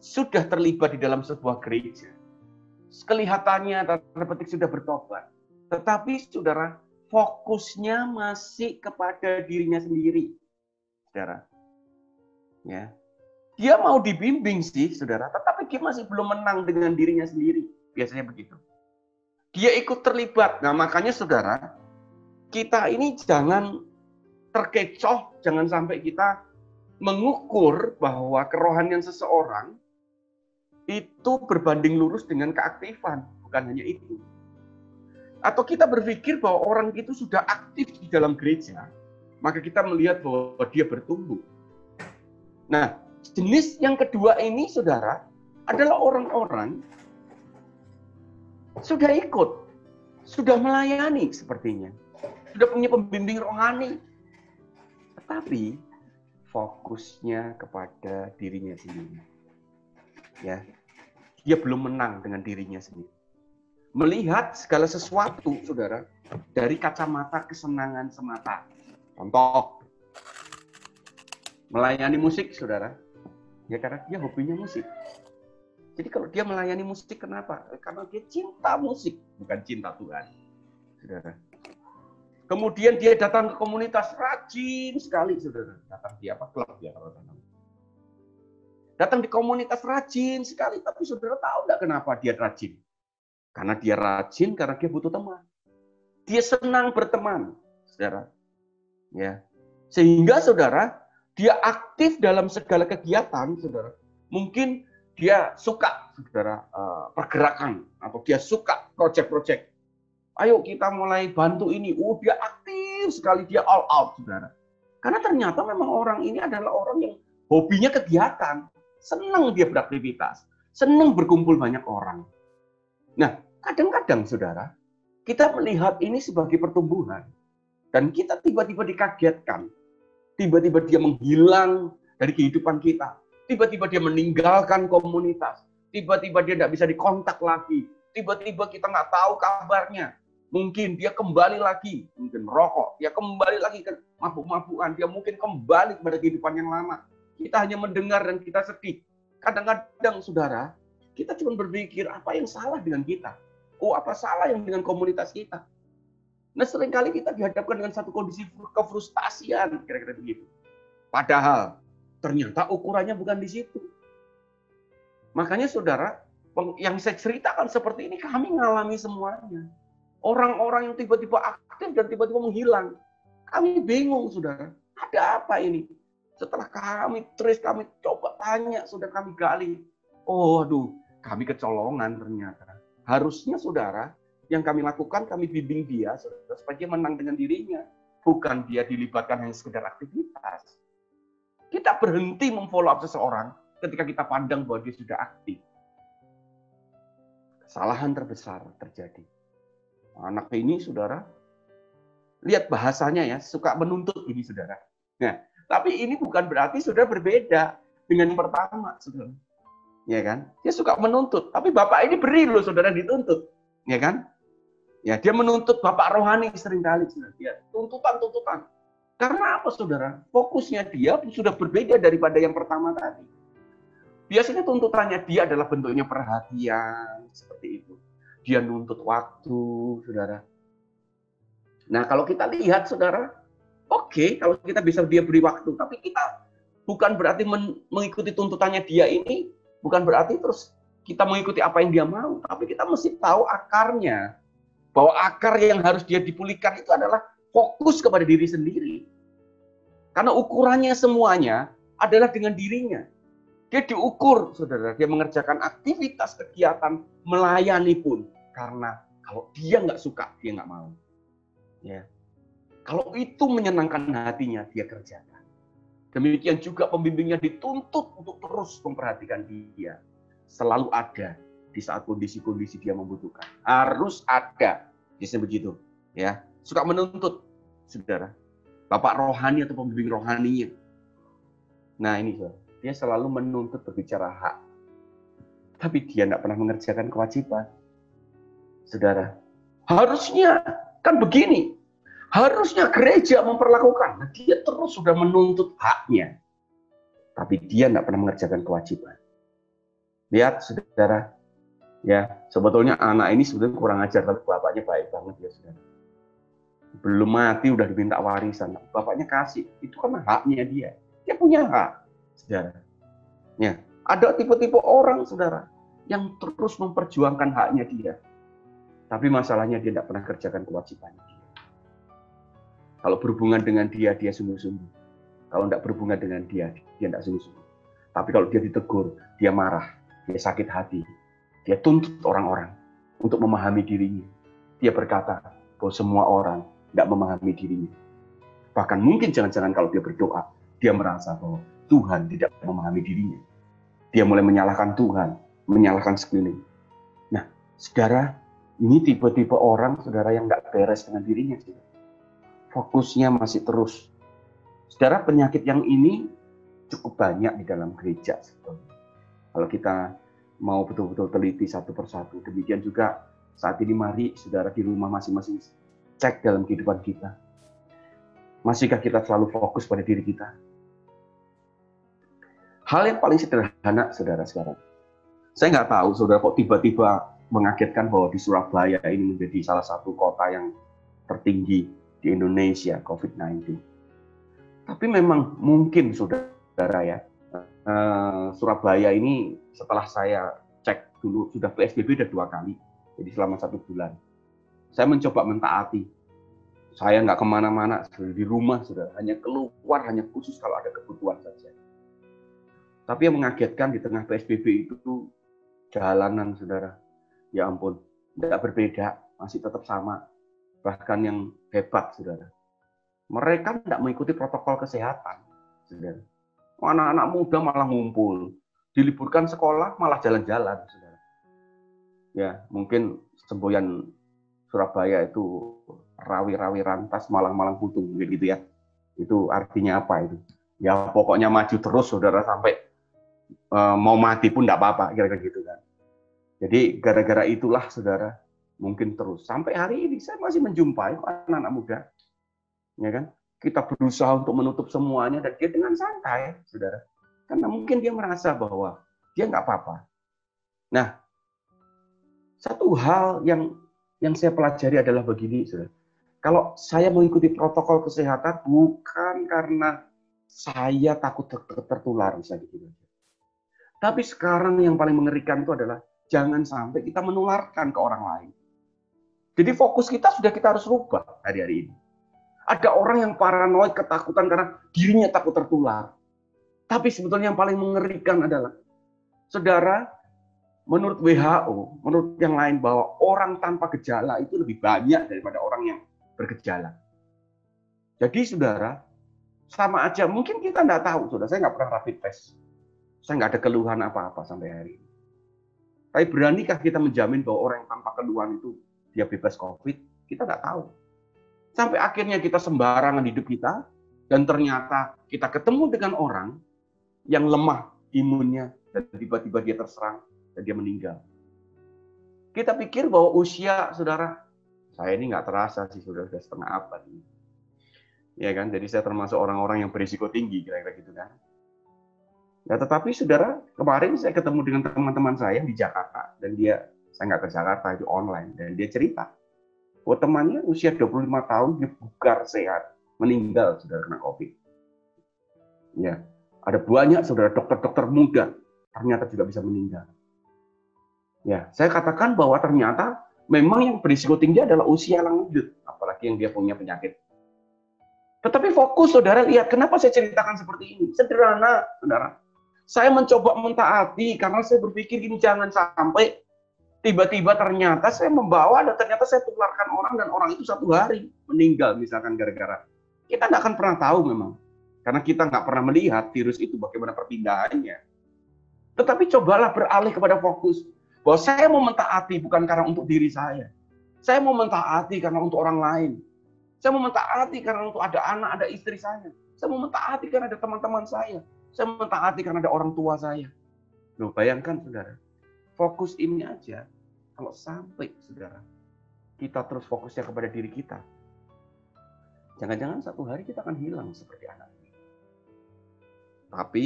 sudah terlibat di dalam sebuah gereja, kelihatannya tanda petik sudah bertobat, tetapi saudara, fokusnya masih kepada dirinya sendiri, saudara. Ya, dia mau dibimbing sih, saudara, tetapi dia masih belum menang dengan dirinya sendiri, biasanya begitu. Dia ikut terlibat. Nah, makanya saudara, kita ini jangan terkecoh, jangan sampai kita mengukur bahwa kerohanian seseorang itu berbanding lurus dengan keaktifan, bukan hanya itu. Atau kita berpikir bahwa orang itu sudah aktif di dalam gereja, maka kita melihat bahwa dia bertumbuh. Nah, jenis yang kedua ini, saudara, adalah orang-orang sudah ikut, sudah melayani sepertinya, sudah punya pembimbing rohani, tetapi fokusnya kepada dirinya sendiri. Ya, dia belum menang dengan dirinya sendiri. Melihat segala sesuatu, saudara, dari kacamata kesenangan semata. Contoh, melayani musik, saudara. Ya karena dia hobinya musik. Jadi kalau dia melayani musik, kenapa? Karena dia cinta musik, bukan cinta Tuhan, saudara. Kemudian dia datang ke komunitas, rajin sekali, saudara. Datang di apa? Klub ya kalau datang di komunitas rajin sekali, tapi saudara tahu nggak kenapa dia rajin? Karena dia rajin, karena dia butuh teman. Dia senang berteman, saudara. Ya, sehingga saudara, dia aktif dalam segala kegiatan, saudara. Mungkin dia suka, saudara, pergerakan, atau dia suka proyek-proyek. Ayo kita mulai bantu ini. Oh, dia aktif sekali, dia all out, saudara. Karena ternyata memang orang ini adalah orang yang hobinya kegiatan. Senang dia beraktivitas. Senang berkumpul banyak orang. Nah, Kadang-kadang, saudara, kita melihat ini sebagai pertumbuhan. Dan kita tiba-tiba dikagetkan. Tiba-tiba dia menghilang dari kehidupan kita. Tiba-tiba dia meninggalkan komunitas. Tiba-tiba dia tidak bisa dikontak lagi. Tiba-tiba kita nggak tahu kabarnya. Mungkin dia kembali lagi, mungkin merokok. Dia kembali lagi ke mabuk-mabukan. Dia mungkin kembali kepada kehidupan yang lama. Kita hanya mendengar dan kita sedih. Kadang-kadang, saudara, kita cuma berpikir, apa yang salah dengan kita? Oh, apa salah yang dengan komunitas kita? Nah, seringkali kita dihadapkan dengan satu kondisi kefrustasian, kira-kira begitu. Padahal, ternyata ukurannya bukan di situ. Makanya, saudara, yang saya ceritakan seperti ini, kami ngalami semuanya. Orang-orang yang tiba-tiba aktif dan tiba-tiba menghilang. Kami bingung, saudara. Ada apa ini? Setelah kami coba tanya, sudah kami gali. Oh, aduh, kami kecolongan ternyata. Harusnya, saudara, yang kami lakukan, kami bimbing dia, saudara, supaya dia menang dengan dirinya. Bukan dia dilibatkan hanya sekedar aktivitas. Kita berhenti memfollow up seseorang ketika kita pandang bahwa dia sudah aktif. Kesalahan terbesar terjadi. Anak ini, saudara, lihat bahasanya ya, suka menuntut ini, saudara. Nah, tapi ini bukan berarti saudara berbeda dengan yang pertama, saudara. Ya kan? Dia suka menuntut, tapi bapak ini beri loh, saudara, dituntut. Ya kan? Ya, dia menuntut bapak rohani seringkali, saudara. Ya, tuntutan. Karena apa, saudara? Fokusnya dia sudah berbeda daripada yang pertama tadi. Biasanya tuntutannya dia adalah bentuknya perhatian, seperti itu. Dia nuntut waktu, saudara. Nah, kalau kita lihat, saudara, oke, kalau kita bisa dia beri waktu, tapi kita bukan berarti mengikuti tuntutannya dia ini, bukan berarti terus kita mengikuti apa yang dia mau, tapi kita mesti tahu akarnya. Bahwa akar yang harus dia dipulihkan itu adalah fokus kepada diri sendiri. Karena ukurannya semuanya adalah dengan dirinya. Dia diukur, saudara, dia mengerjakan aktivitas, kegiatan, melayani pun. Karena kalau dia nggak suka, dia nggak mau. Ya. Kalau itu menyenangkan hatinya, dia kerjakan. Demikian juga pembimbingnya dituntut untuk terus memperhatikan dia. Selalu ada di saat kondisi-kondisi dia membutuhkan. Harus ada. Biasanya begitu. Ya. Suka menuntut, saudara. Bapak rohani atau pembimbing rohaninya. Nah ini, saudara. Dia selalu menuntut berbicara hak. Tapi dia tidak pernah mengerjakan kewajiban. Saudara, harusnya kan begini. Harusnya gereja memperlakukan. Nah, dia terus sudah menuntut haknya. Tapi dia tidak pernah mengerjakan kewajiban. Lihat, saudara. Ya, sebetulnya anak ini sebenarnya kurang ajar, tapi bapaknya baik banget ya, saudara. Belum mati udah diminta warisan. Bapaknya kasih. Itu kan haknya dia. Dia punya hak, saudara. Ya, ada tipe-tipe orang, saudara, yang terus memperjuangkan haknya dia. Tapi masalahnya dia tidak pernah kerjakan kewajibannya dia. Kalau berhubungan dengan dia, dia sungguh-sungguh. Kalau tidak berhubungan dengan dia tidak sungguh-sungguh. Tapi kalau dia ditegur, dia marah, dia sakit hati. Dia tuntut orang-orang untuk memahami dirinya. Dia berkata bahwa semua orang tidak memahami dirinya. Bahkan mungkin jangan-jangan kalau dia berdoa, dia merasa bahwa Tuhan tidak memahami dirinya. Dia mulai menyalahkan Tuhan, menyalahkan sekeliling. Nah, saudara, ini tipe-tipe orang, saudara, yang tidak beres dengan dirinya. Fokusnya masih terus. Saudara, penyakit yang ini cukup banyak di dalam gereja. Kalau kita mau betul-betul teliti satu persatu. Demikian juga saat ini mari, saudara, di rumah masing-masing cek dalam kehidupan kita. Masihkah kita selalu fokus pada diri kita? Hal yang paling sederhana, saudara, sekarang. Saya nggak tahu, saudara, kok tiba-tiba mengagetkan bahwa di Surabaya ini menjadi salah satu kota yang tertinggi di Indonesia, COVID-19. Tapi memang mungkin, saudara, ya, Surabaya ini setelah saya cek dulu, sudah PSBB sudah 2 kali. Jadi selama 1 bulan. Saya mencoba mentaati. Saya nggak kemana-mana, di rumah, saudara. Hanya keluar, hanya khusus kalau ada kebutuhan saja. Tapi yang mengagetkan di tengah PSBB itu jalanan, saudara. Ya ampun, tidak berbeda, masih tetap sama. Bahkan yang hebat, saudara. Mereka tidak mengikuti protokol kesehatan, saudara. Anak-anak muda malah ngumpul. Diliburkan sekolah, malah jalan-jalan, saudara. Ya, mungkin semboyan Surabaya itu rawi-rawi rantas, malang-malang putung, gitu ya. Itu artinya apa itu? Ya pokoknya maju terus saudara sampai mau mati pun tidak apa-apa, kira-kira gitu kan. Jadi gara-gara itulah saudara, mungkin terus sampai hari ini saya masih menjumpai anak-anak muda, ya kan? Kita berusaha untuk menutup semuanya dan dia dengan santai, saudara. Karena mungkin dia merasa bahwa dia nggak apa-apa. Nah, satu hal yang saya pelajari adalah begini, saudara. Kalau saya mengikuti protokol kesehatan bukan karena saya takut tertular, misalnya gitu. Tapi sekarang yang paling mengerikan itu adalah jangan sampai kita menularkan ke orang lain. Jadi fokus kita kita harus rubah hari-hari ini. Ada orang yang paranoid, ketakutan karena dirinya takut tertular. Tapi sebetulnya yang paling mengerikan adalah, saudara, menurut WHO, menurut yang lain bahwa orang tanpa gejala itu lebih banyak daripada orang yang bergejala. Jadi saudara, sama aja. Mungkin kita nggak tahu, saudara. Saya nggak pernah rapid test. Saya nggak ada keluhan apa-apa sampai hari ini. Tapi beranikah kita menjamin bahwa orang yang tanpa keluhan itu dia bebas COVID? Kita nggak tahu. Sampai akhirnya kita sembarangan hidup kita, dan ternyata kita ketemu dengan orang yang lemah imunnya, dan tiba-tiba dia terserang, dan dia meninggal. Kita pikir bahwa usia, saudara, saya ini nggak terasa sih, sudah setengah abad. Ya kan, jadi saya termasuk orang-orang yang berisiko tinggi, kira-kira gitu kan. Ya, tetapi saudara, kemarin saya ketemu dengan teman-teman saya di Jakarta, dan saya nggak ke Jakarta, itu online, dan dia cerita, bahwa temannya usia 25 tahun, dia bugar sehat, meninggal, saudara, kena COVID. Ya, ada banyak, saudara, dokter-dokter muda, ternyata juga bisa meninggal. Ya, saya katakan bahwa ternyata memang yang berisiko tinggi adalah usia lanjut, apalagi yang dia punya penyakit. Tetapi fokus, saudara, lihat, kenapa saya ceritakan seperti ini? Sederhana, saudara. Saya mencoba mentaati karena saya berpikir ini jangan sampai tiba-tiba ternyata saya membawa dan ternyata saya tularkan orang dan orang itu 1 hari meninggal misalkan gara-gara. Kita nggak akan pernah tahu memang. Karena kita nggak pernah melihat virus itu bagaimana perpindahannya. Tetapi cobalah beralih kepada fokus. Bahwa saya mau mentaati bukan karena untuk diri saya. Saya mau mentaati karena untuk orang lain. Saya mau mentaati karena untuk ada anak, ada istri saya. Saya mau mentaati karena ada teman-teman saya. Saya mentaati karena ada orang tua saya. Loh, bayangkan, saudara. Fokus ini aja, kalau sampai, saudara, kita terus fokusnya kepada diri kita. Jangan-jangan 1 hari kita akan hilang seperti anak ini. Tapi,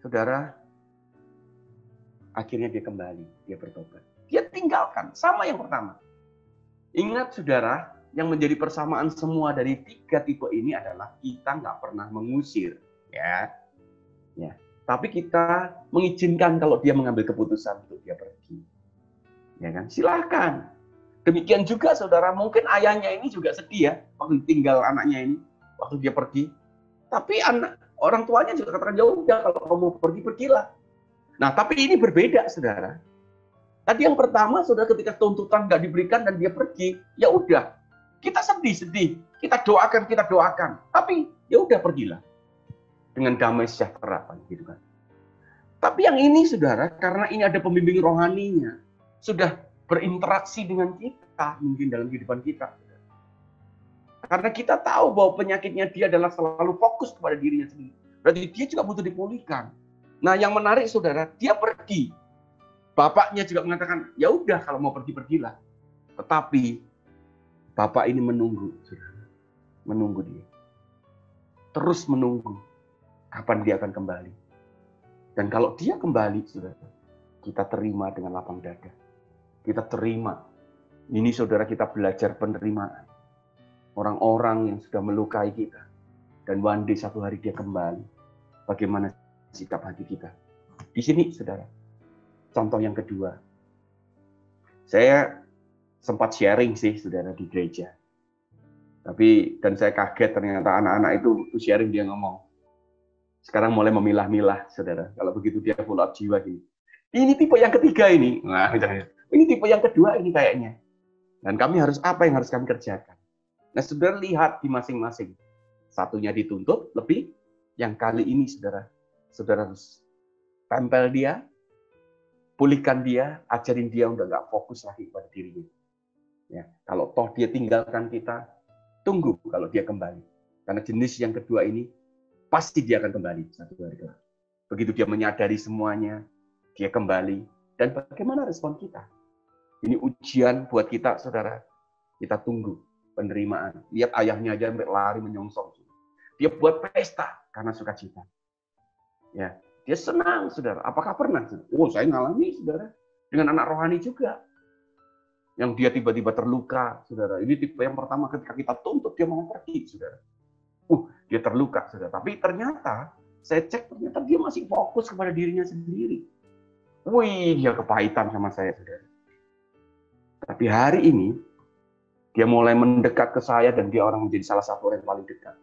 saudara, akhirnya dia kembali, dia bertobat. Dia tinggalkan, sama yang pertama. Ingat, saudara, yang menjadi persamaan semua dari 3 tipe ini adalah kita nggak pernah mengusir. Ya. Tapi kita mengizinkan kalau dia mengambil keputusan untuk dia pergi. Ya kan? Silahkan. Demikian juga, saudara, mungkin ayahnya ini juga sedih ya, waktu tinggal anaknya ini, waktu dia pergi. Tapi orang tuanya juga katakan, ya udah, kalau kamu pergi, pergilah. Nah, tapi ini berbeda, saudara. Tadi yang pertama, saudara, ketika tuntutan nggak diberikan dan dia pergi, ya udah, kita sedih, kita doakan. Tapi ya udah, pergilah dengan damai sejahtera, gitu kan. Tapi yang ini, saudara, karena ini ada pembimbing rohaninya, sudah berinteraksi dengan kita mungkin dalam kehidupan kita. Karena kita tahu bahwa penyakitnya dia adalah selalu fokus kepada dirinya sendiri. Berarti dia juga butuh dipulihkan. Nah, yang menarik, saudara, dia pergi. Bapaknya juga mengatakan, ya udah, kalau mau pergi, pergilah. Tetapi bapak ini menunggu, saudara. Menunggu dia. Terus menunggu kapan dia akan kembali. Dan kalau dia kembali, saudara, kita terima dengan lapang dada. Kita terima. Ini, saudara, kita belajar penerimaan. Orang-orang yang sudah melukai kita. Dan one day 1 hari dia kembali. Bagaimana sikap hati kita. Di sini, saudara, contoh yang kedua. Saya sempat sharing sih, saudara, di gereja. Dan saya kaget ternyata anak-anak itu sharing, dia ngomong. Sekarang mulai memilah-milah, saudara. Kalau begitu dia full up jiwa gini. Ini tipe yang ketiga ini. Nah, ini tipe yang kedua ini kayaknya. Dan apa yang harus kami kerjakan? Nah, saudara, lihat di masing-masing. Satunya dituntut lebih. Yang kali ini, saudara harus tempel dia. pulihkan dia, ajarin dia udah nggak fokus lagi pada dirinya. Ya, kalau toh dia tinggalkan kita, tunggu kalau dia kembali. Karena jenis yang kedua ini pasti dia akan kembali satu hari kelak. Begitu dia menyadari semuanya, dia kembali. Dan bagaimana respon kita? Ini ujian buat kita, saudara. Kita tunggu penerimaan. Lihat ayahnya aja lari menyongsong. Dia buat pesta karena sukacita. Ya, dia senang, saudara. Apakah pernah? Oh, saya ngalami, saudara. Dengan anak rohani juga. Yang dia tiba-tiba terluka, saudara. Ini tipe yang pertama ketika kita tuntut, dia mau pergi, saudara. Dia terluka, saudara. Tapi ternyata, saya cek, ternyata dia masih fokus kepada dirinya sendiri. Wih, dia kepahitan sama saya, saudara. Tapi hari ini, dia mulai mendekat ke saya dan dia orang menjadi salah satu orang yang paling dekat.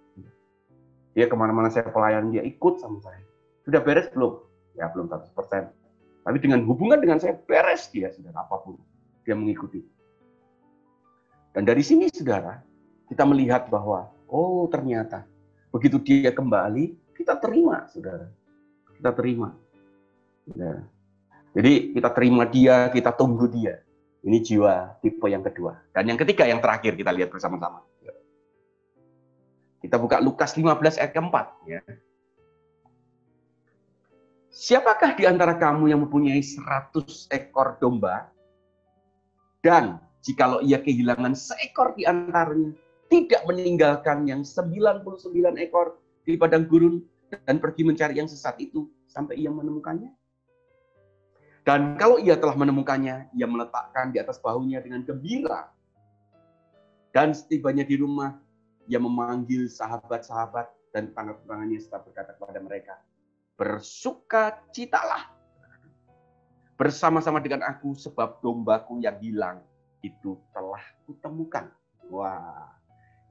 Dia kemana-mana saya pelayan, dia ikut sama saya. Sudah beres belum? Ya belum 100%. Tapi dengan hubungan dengan saya beres dia, saudara, apapun. Dia mengikuti. Dan dari sini, saudara, kita melihat bahwa, oh ternyata, begitu dia kembali, kita terima, saudara. Kita terima. Saudara. Jadi kita terima dia, kita tunggu dia. Ini jiwa tipe yang kedua. Dan yang ketiga, yang terakhir kita lihat bersama-sama. Kita buka Lukas 15 ayat keempat. Ya. Siapakah di antara kamu yang mempunyai 100 ekor domba, dan jikalau ia kehilangan seekor di antaranya, tidak meninggalkan yang 99 ekor di padang gurun, dan pergi mencari yang sesat itu sampai ia menemukannya? Dan kalau ia telah menemukannya, ia meletakkan di atas bahunya dengan gembira. Dan setibanya di rumah, ia memanggil sahabat-sahabat dan tetangga-tetangganya serta berkata kepada mereka, bersukacitalah bersama-sama dengan aku, sebab dombaku yang hilang itu telah kutemukan. Wah,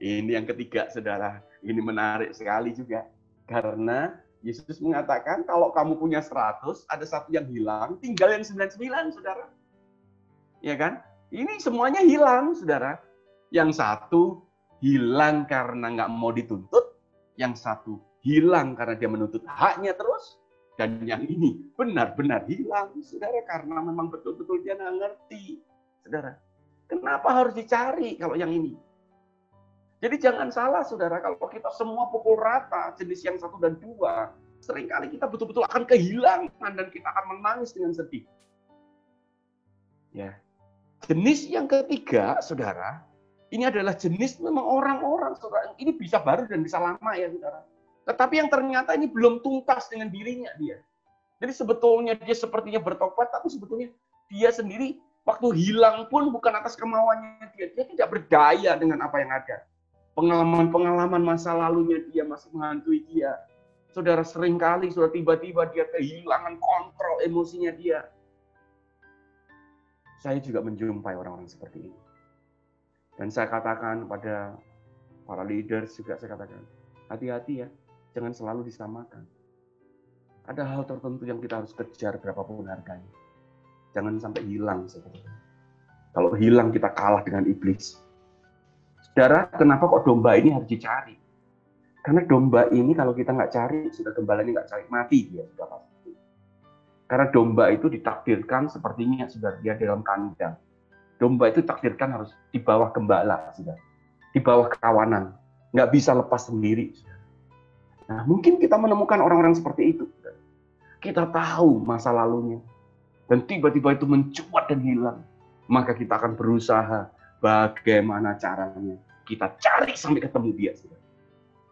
ini yang ketiga, saudara. Ini menarik sekali juga. Karena Yesus mengatakan, kalau kamu punya 100, ada satu yang hilang, tinggal yang 99, saudara. Ya kan? Ini semuanya hilang, saudara. Yang satu hilang karena nggak mau dituntut, yang satu hilang karena dia menuntut haknya terus, dan yang ini benar-benar hilang, saudara, karena memang betul-betul dia nggak ngerti, saudara. Kenapa harus dicari kalau yang ini? Jadi jangan salah, saudara, kalau kita semua pukul rata jenis yang 1 dan 2, seringkali kita betul-betul akan kehilangan dan kita akan menangis dengan sedih. Ya, jenis yang ketiga, saudara, ini adalah jenis memang orang-orang, saudara. Ini bisa baru dan bisa lama, ya, saudara. Tetapi yang ternyata ini belum tuntas dengan dirinya dia. Jadi sebetulnya dia sepertinya bertobat, tapi sebetulnya dia sendiri waktu hilang pun bukan atas kemauannya dia. Dia tidak berdaya dengan apa yang ada. Pengalaman-pengalaman masa lalunya dia masih menghantui dia. Saudara, seringkali sudah tiba-tiba dia kehilangan kontrol emosinya dia. Saya juga menjumpai orang-orang seperti ini. Dan saya katakan pada para leaders juga, saya katakan, hati-hati ya. Jangan selalu disamakan. Ada hal tertentu yang kita harus kejar berapapun harganya. Jangan sampai hilang. Kalau hilang kita kalah dengan iblis. Saudara, kenapa kok domba ini harus dicari? Karena domba ini kalau kita nggak cari, sudah gembala ini nggak cari, mati dia sudah pasti. Karena domba itu ditakdirkan sepertinya sudah dia dalam kandang. Domba itu ditakdirkan harus di bawah gembala, sudah. Di bawah kawanan. Nggak bisa lepas sendiri, sudah. Nah, mungkin kita menemukan orang-orang seperti itu. Kita tahu masa lalunya. Dan tiba-tiba itu mencuat dan hilang. Maka kita akan berusaha bagaimana caranya. Kita cari sampai ketemu dia.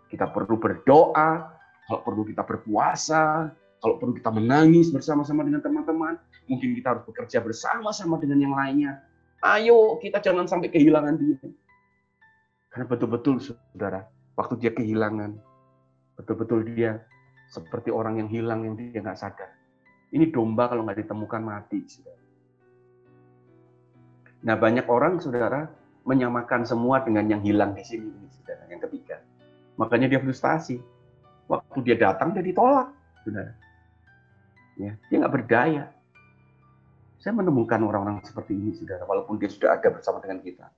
Kita perlu berdoa, kalau perlu kita berpuasa, kalau perlu kita menangis bersama-sama dengan teman-teman. Mungkin kita harus bekerja bersama-sama dengan yang lainnya. Ayo, kita jangan sampai kehilangan dia. Karena betul-betul, saudara, waktu dia kehilangan, betul-betul dia seperti orang yang hilang yang dia nggak sadar. Ini domba kalau nggak ditemukan mati, saudara. Nah, banyak orang, saudara, menyamakan semua dengan yang hilang di sini, saudara, yang ketiga. Makanya dia frustasi. Waktu dia datang, dia ditolak, saudara. Ya, dia nggak berdaya. Saya menemukan orang-orang seperti ini, saudara, walaupun dia sudah ada bersama dengan kita.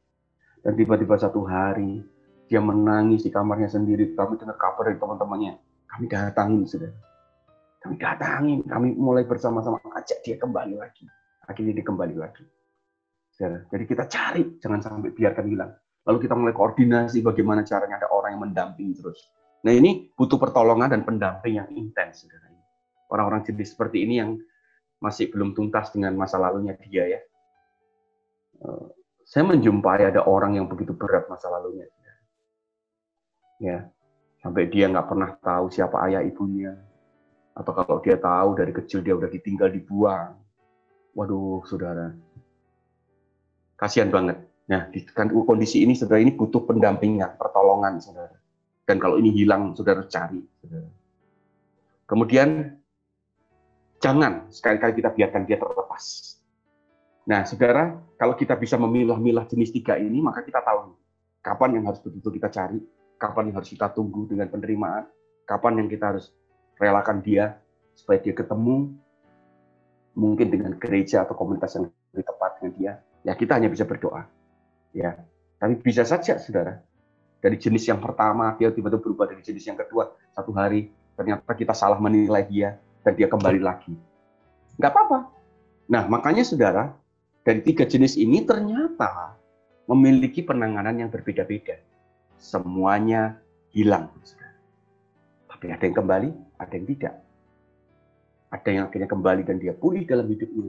Dan tiba-tiba satu hari, dia menangis di kamarnya sendiri. Kami dengar kabar dari teman-temannya. Kami datangin, saudara. Kami datangin, kami mulai bersama-sama ajak dia kembali lagi. Akhirnya dia kembali lagi. Jadi kita cari, jangan sampai biarkan hilang. Lalu kita mulai koordinasi bagaimana caranya ada orang yang mendampingi terus. Nah ini butuh pertolongan dan pendamping yang intens. Saudara. Orang-orang jenis seperti ini yang masih belum tuntas dengan masa lalunya dia ya. Saya menjumpai ada orang yang begitu berat masa lalunya. Ya, sampai dia nggak pernah tahu siapa ayah ibunya. Atau kalau dia tahu dari kecil dia udah ditinggal dibuang. Waduh, saudara. Kasihan banget. Nah, di kondisi ini, saudara, ini butuh pendampingan, pertolongan, saudara. Dan kalau ini hilang, saudara cari. Saudara. Kemudian, jangan sekali-kali kita biarkan dia terlepas. Nah, saudara, kalau kita bisa memilah-milah jenis 3 ini, maka kita tahu kapan yang harus betul-betul kita cari, kapan yang harus kita tunggu dengan penerimaan, kapan yang kita harus relakan dia supaya dia ketemu mungkin dengan gereja atau komunitas yang lebih tepat dengan dia. Ya kita hanya bisa berdoa. Ya, tapi bisa saja saudara dari jenis yang pertama dia tiba-tiba berubah dari jenis yang kedua. Satu hari ternyata kita salah menilai dia dan dia kembali lagi. Nggak apa-apa. Nah makanya saudara dari 3 jenis ini ternyata memiliki penanganan yang berbeda-beda. Semuanya hilang. Saudara. Tapi ada yang kembali, ada yang tidak. Ada yang akhirnya kembali dan dia pulih dalam hidupnya.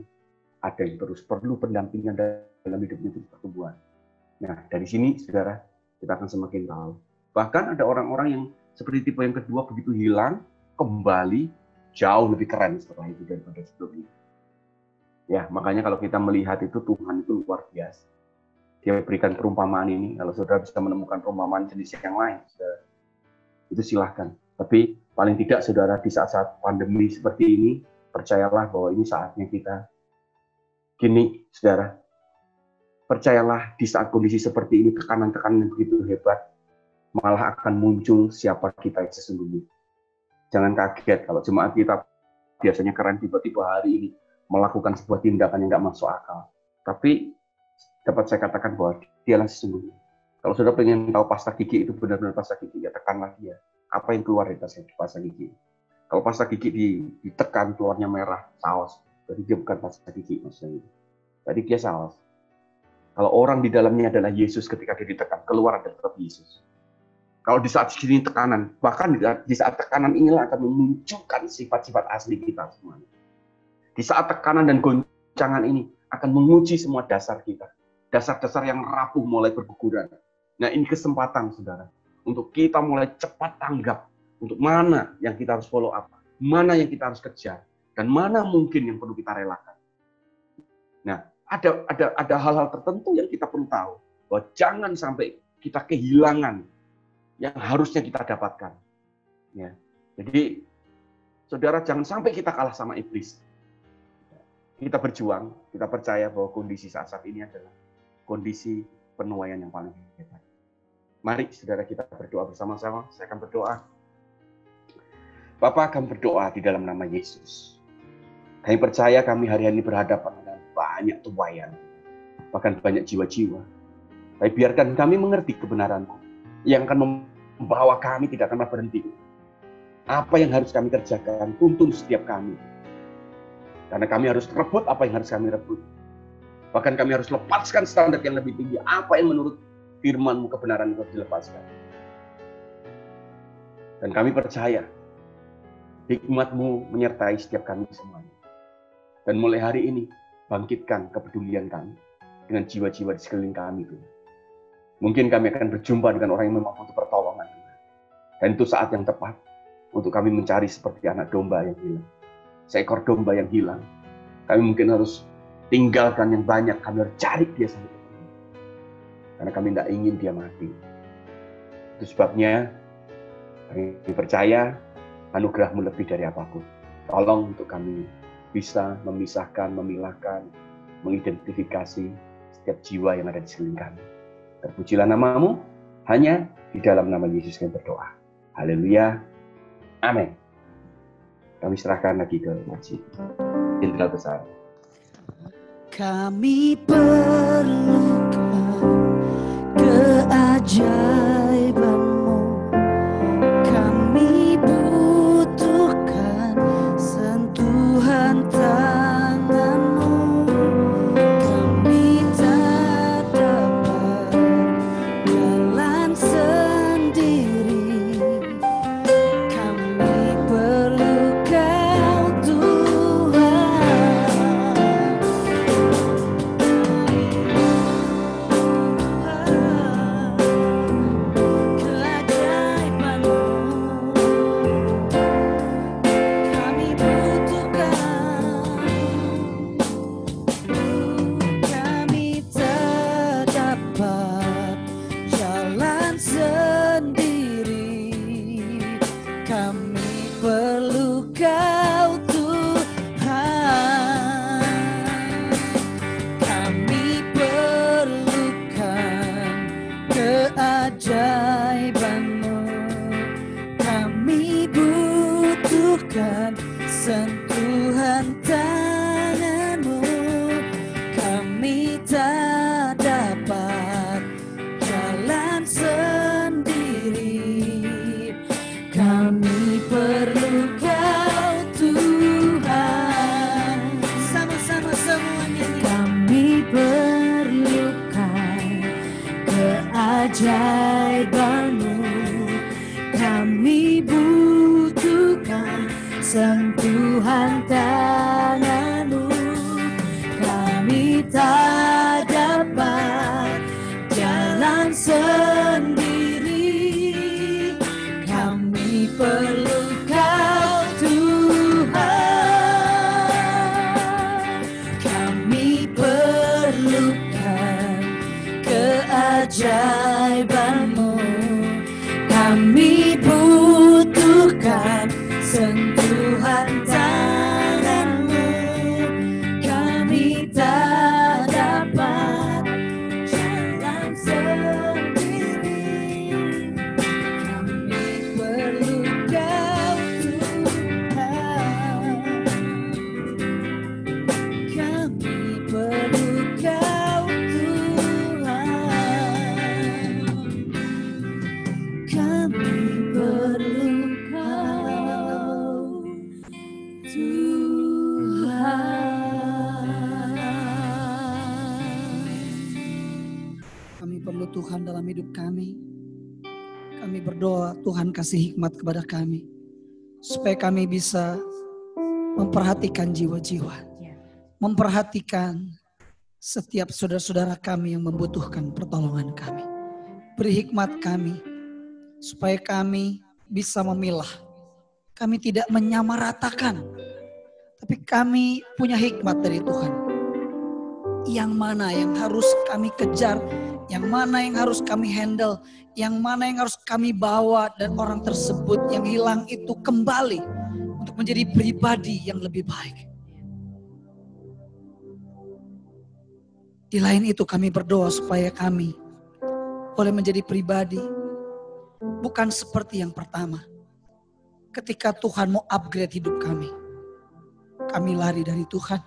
Ada yang terus perlu pendampingan dalam hidupnya itu pertumbuhan. Nah, dari sini, saudara, kita akan semakin tahu. Bahkan ada orang-orang yang seperti tipe yang kedua begitu hilang, kembali jauh lebih keren setelah itu daripada sebelumnya. Ya, makanya kalau kita melihat itu Tuhan itu luar biasa. Dia berikan perumpamaan ini. Kalau saudara bisa menemukan perumpamaan jenis yang lain, saudara, itu silahkan. Tapi paling tidak saudara di saat-saat pandemi seperti ini, percayalah bahwa ini saatnya kita. Gini saudara, percayalah di saat kondisi seperti ini, tekanan-tekanan yang begitu hebat, malah akan muncul siapa kita yang sesungguhnya. Jangan kaget kalau jemaat kita biasanya keren tiba-tiba hari ini melakukan sebuah tindakan yang nggak masuk akal. Tapi dapat saya katakan bahwa dialah sesungguhnya. Kalau saudara pengen tahu pasta gigi itu benar-benar pasta gigi, ya tekanlah dia. Apa yang keluar dari pasta gigi? Kalau pasta gigi ditekan keluarnya merah, saus. Jadi dia bukan pasta gigi maksudnya. Tadi dia saus. Kalau orang di dalamnya adalah Yesus ketika dia ditekan, keluar adalah tetap Yesus. Kalau di saat segini tekanan, bahkan di saat tekanan inilah akan memunculkan sifat-sifat asli kita semuanya. Di saat tekanan dan goncangan ini akan menguji semua dasar kita. Dasar-dasar yang rapuh mulai berguguran. Nah ini kesempatan saudara. Untuk kita mulai cepat tanggap untuk mana yang kita harus follow up, mana yang kita harus kejar, dan mana mungkin yang perlu kita relakan. Nah, ada hal-hal tertentu yang kita perlu tahu, bahwa jangan sampai kita kehilangan yang harusnya kita dapatkan. Ya. Jadi, saudara jangan sampai kita kalah sama iblis. Kita berjuang, kita percaya bahwa kondisi saat ini adalah kondisi penuaian yang paling hebat. Mari saudara kita berdoa bersama-sama. Saya akan berdoa. Bapak akan berdoa di dalam nama Yesus. Kami percaya kami hari ini berhadapan dengan banyak tuaian. Bahkan banyak jiwa-jiwa. Tapi biarkan kami mengerti kebenaran-Mu. Yang akan membawa kami tidak akan berhenti. Apa yang harus kami kerjakan, tuntun setiap kami. Karena kami harus rebut apa yang harus kami rebut. Bahkan kami harus lepaskan standar yang lebih tinggi. Apa yang menurut firman-Mu kebenaran itu dilepaskan. Dan kami percaya hikmat-Mu menyertai setiap kami semuanya. Dan mulai hari ini bangkitkan kepedulian kami dengan jiwa-jiwa di sekeliling kami itu. Mungkin kami akan berjumpa dengan orang yang memang butuh pertolongan. Dan itu saat yang tepat untuk kami mencari seperti anak domba yang hilang. Seekor domba yang hilang. Kami mungkin harus tinggalkan yang banyak, kami harus cari dia sampai ketemu. Karena kami tidak ingin dia mati. Itu sebabnya kami percaya anugerah-Mu lebih dari apapun. Tolong untuk kami bisa memisahkan, memilahkan, mengidentifikasi setiap jiwa yang ada di sekeliling kami. Terpujilah nama-Mu, hanya di dalam nama Yesus kami berdoa. Haleluya. Amin. Kami serahkan lagi ke Masjid Jenderal Besar. Kami perlukan keajaiban-Mu. Kami butuhkan keajaiban-Mu. Kami butuhkan sentuhan tangan-Mu. Kami tak dapat jalan sendiri. Kami perlu Kau Tuhan. Sama-sama semuanya. Kami perlukan keajaiban-Mu. Kami butuhkan sentuhan tangan-Mu. Kami tak dapat jalan sendiri. Kami perlu Kau Tuhan. Kami perlukan keajaiban-Mu. Kami butuhkan sentuhan tangan-Mu. Kami tak dapat jalan sendiri. Kami perlu Kau Tuhan. Kami perlu Kau Tuhan. Kami perlu Kau Tuhan. Kami perlu Tuhan dalam hidup kami. Kami berdoa Tuhan kasih hikmat kepada kami. Supaya kami bisa memperhatikan jiwa-jiwa. Memperhatikan setiap saudara-saudara kami yang membutuhkan pertolongan kami. Beri hikmat kami. Supaya kami bisa memilah. Kami tidak menyamaratakan. Tapi kami punya hikmat dari Tuhan. Yang mana yang harus kami kejar. Yang mana yang harus kami handle. Yang mana yang harus kami bawa. Dan orang tersebut yang hilang itu kembali. Untuk menjadi pribadi yang lebih baik. Di lain itu kami berdoa supaya kami boleh menjadi pribadi. Bukan seperti yang pertama. Ketika Tuhan mau upgrade hidup kami. Kami lari dari Tuhan.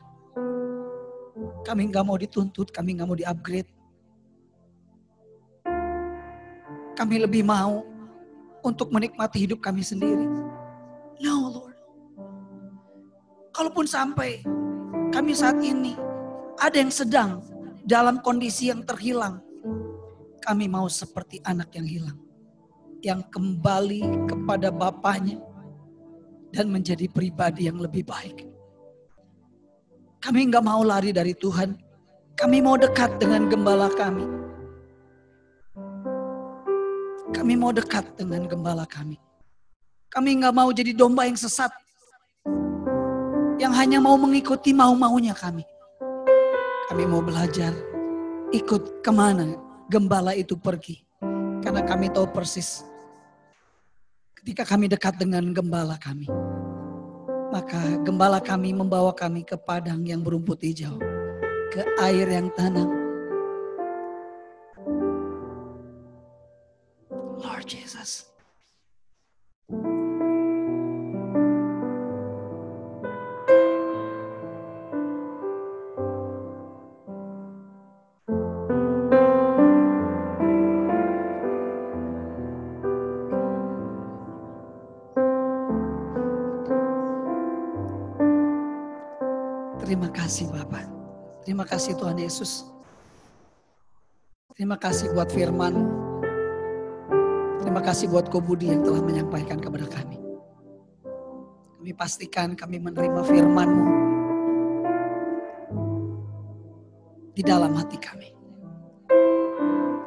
Kami gak mau dituntut, kami gak mau di-upgrade. Kami lebih mau untuk menikmati hidup kami sendiri. No Lord. Kalaupun sampai kami saat ini ada yang sedang dalam kondisi yang terhilang. Kami mau seperti anak yang hilang. Yang kembali kepada Bapaknya. Dan menjadi pribadi yang lebih baik. Kami gak mau lari dari Tuhan. Kami mau dekat dengan gembala kami. Kami mau dekat dengan gembala kami. Kami gak mau jadi domba yang sesat. Yang hanya mau mengikuti mau-maunya kami. Kami mau belajar ikut kemana gembala itu pergi. Karena kami tahu persis. Ketika kami dekat dengan gembala kami. Maka gembala kami membawa kami ke padang yang berumput hijau. Ke air yang tenang. Lord Jesus. Terima kasih Bapak. Terima kasih Tuhan Yesus. Terima kasih buat firman. Terima kasih buat Ko Budi yang telah menyampaikan kepada kami. Kami pastikan kami menerima firman-Mu di dalam hati kami.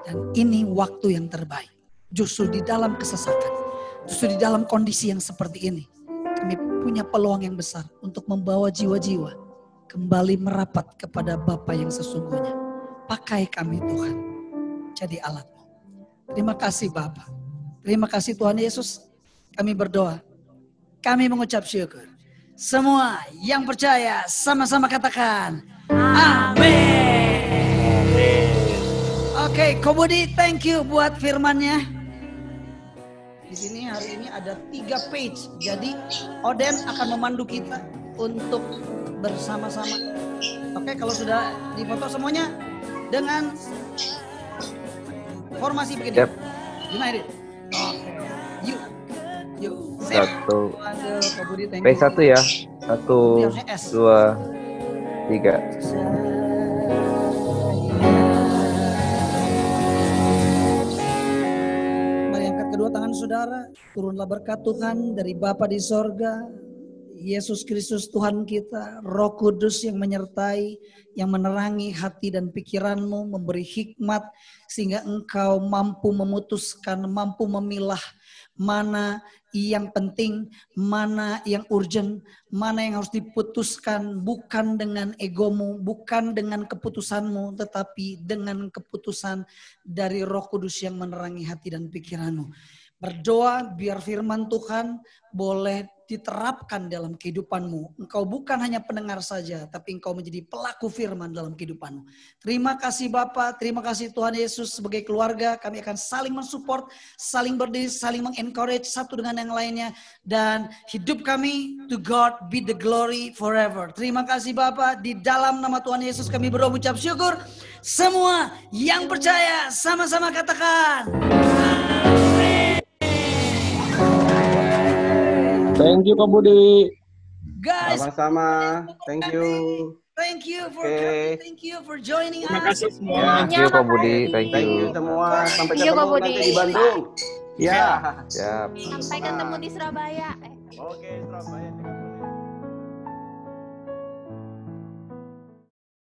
Dan ini waktu yang terbaik. Justru di dalam kesesatan. Justru di dalam kondisi yang seperti ini. Kami punya peluang yang besar untuk membawa jiwa-jiwa kembali merapat kepada Bapa yang sesungguhnya. Pakai kami Tuhan. Jadi alat-Mu. Terima kasih Bapa. Terima kasih Tuhan Yesus. Kami berdoa. Kami mengucap syukur. Semua yang percaya sama-sama katakan. Amin. Oke, Ko Budi, thank you buat firmannya. Di sini hari ini ada 3 page. Jadi Oden akan memandu kita untuk bersama-sama. Oke, kalau sudah difoto semuanya dengan formasi begini. Yep. United. Oke. Yuk. Satu. Aduh, Ko Budi, thank you. P1 ya. 1, 2, 3. Mari angkat kedua tangan saudara. Turunlah berkat Tuhan dari Bapa di sorga. Yesus Kristus Tuhan kita, Roh Kudus yang menyertai, yang menerangi hati dan pikiranmu, memberi hikmat sehingga engkau mampu memutuskan, mampu memilah mana yang penting, mana yang urgent, mana yang harus diputuskan, bukan dengan egomu, bukan dengan keputusanmu, tetapi dengan keputusan dari Roh Kudus yang menerangi hati dan pikiranmu. Berdoa biar firman Tuhan boleh diterapkan dalam kehidupanmu. Engkau bukan hanya pendengar saja, tapi engkau menjadi pelaku firman dalam kehidupanmu. Terima kasih Bapa, terima kasih Tuhan Yesus. Sebagai keluarga kami akan saling mensupport, saling berdiri, saling mengencourage satu dengan yang lainnya. Dan hidup kami, to God be the glory forever. Terima kasih Bapa, di dalam nama Tuhan Yesus kami berdoa ucap syukur. Semua yang percaya sama-sama katakan. Thank you Ko Budi. Guys, Sama-sama. Thank you. thank you for Oke. coming. Thank you for joining Terima us. kasih semua. Thank you Ko Budi. Thank Thank you you. semua. Sampai Thank you, Ko ketemu Budi. nanti di Bandung. Ya. Siap. Sampai ketemu di Surabaya. Oke, Surabaya.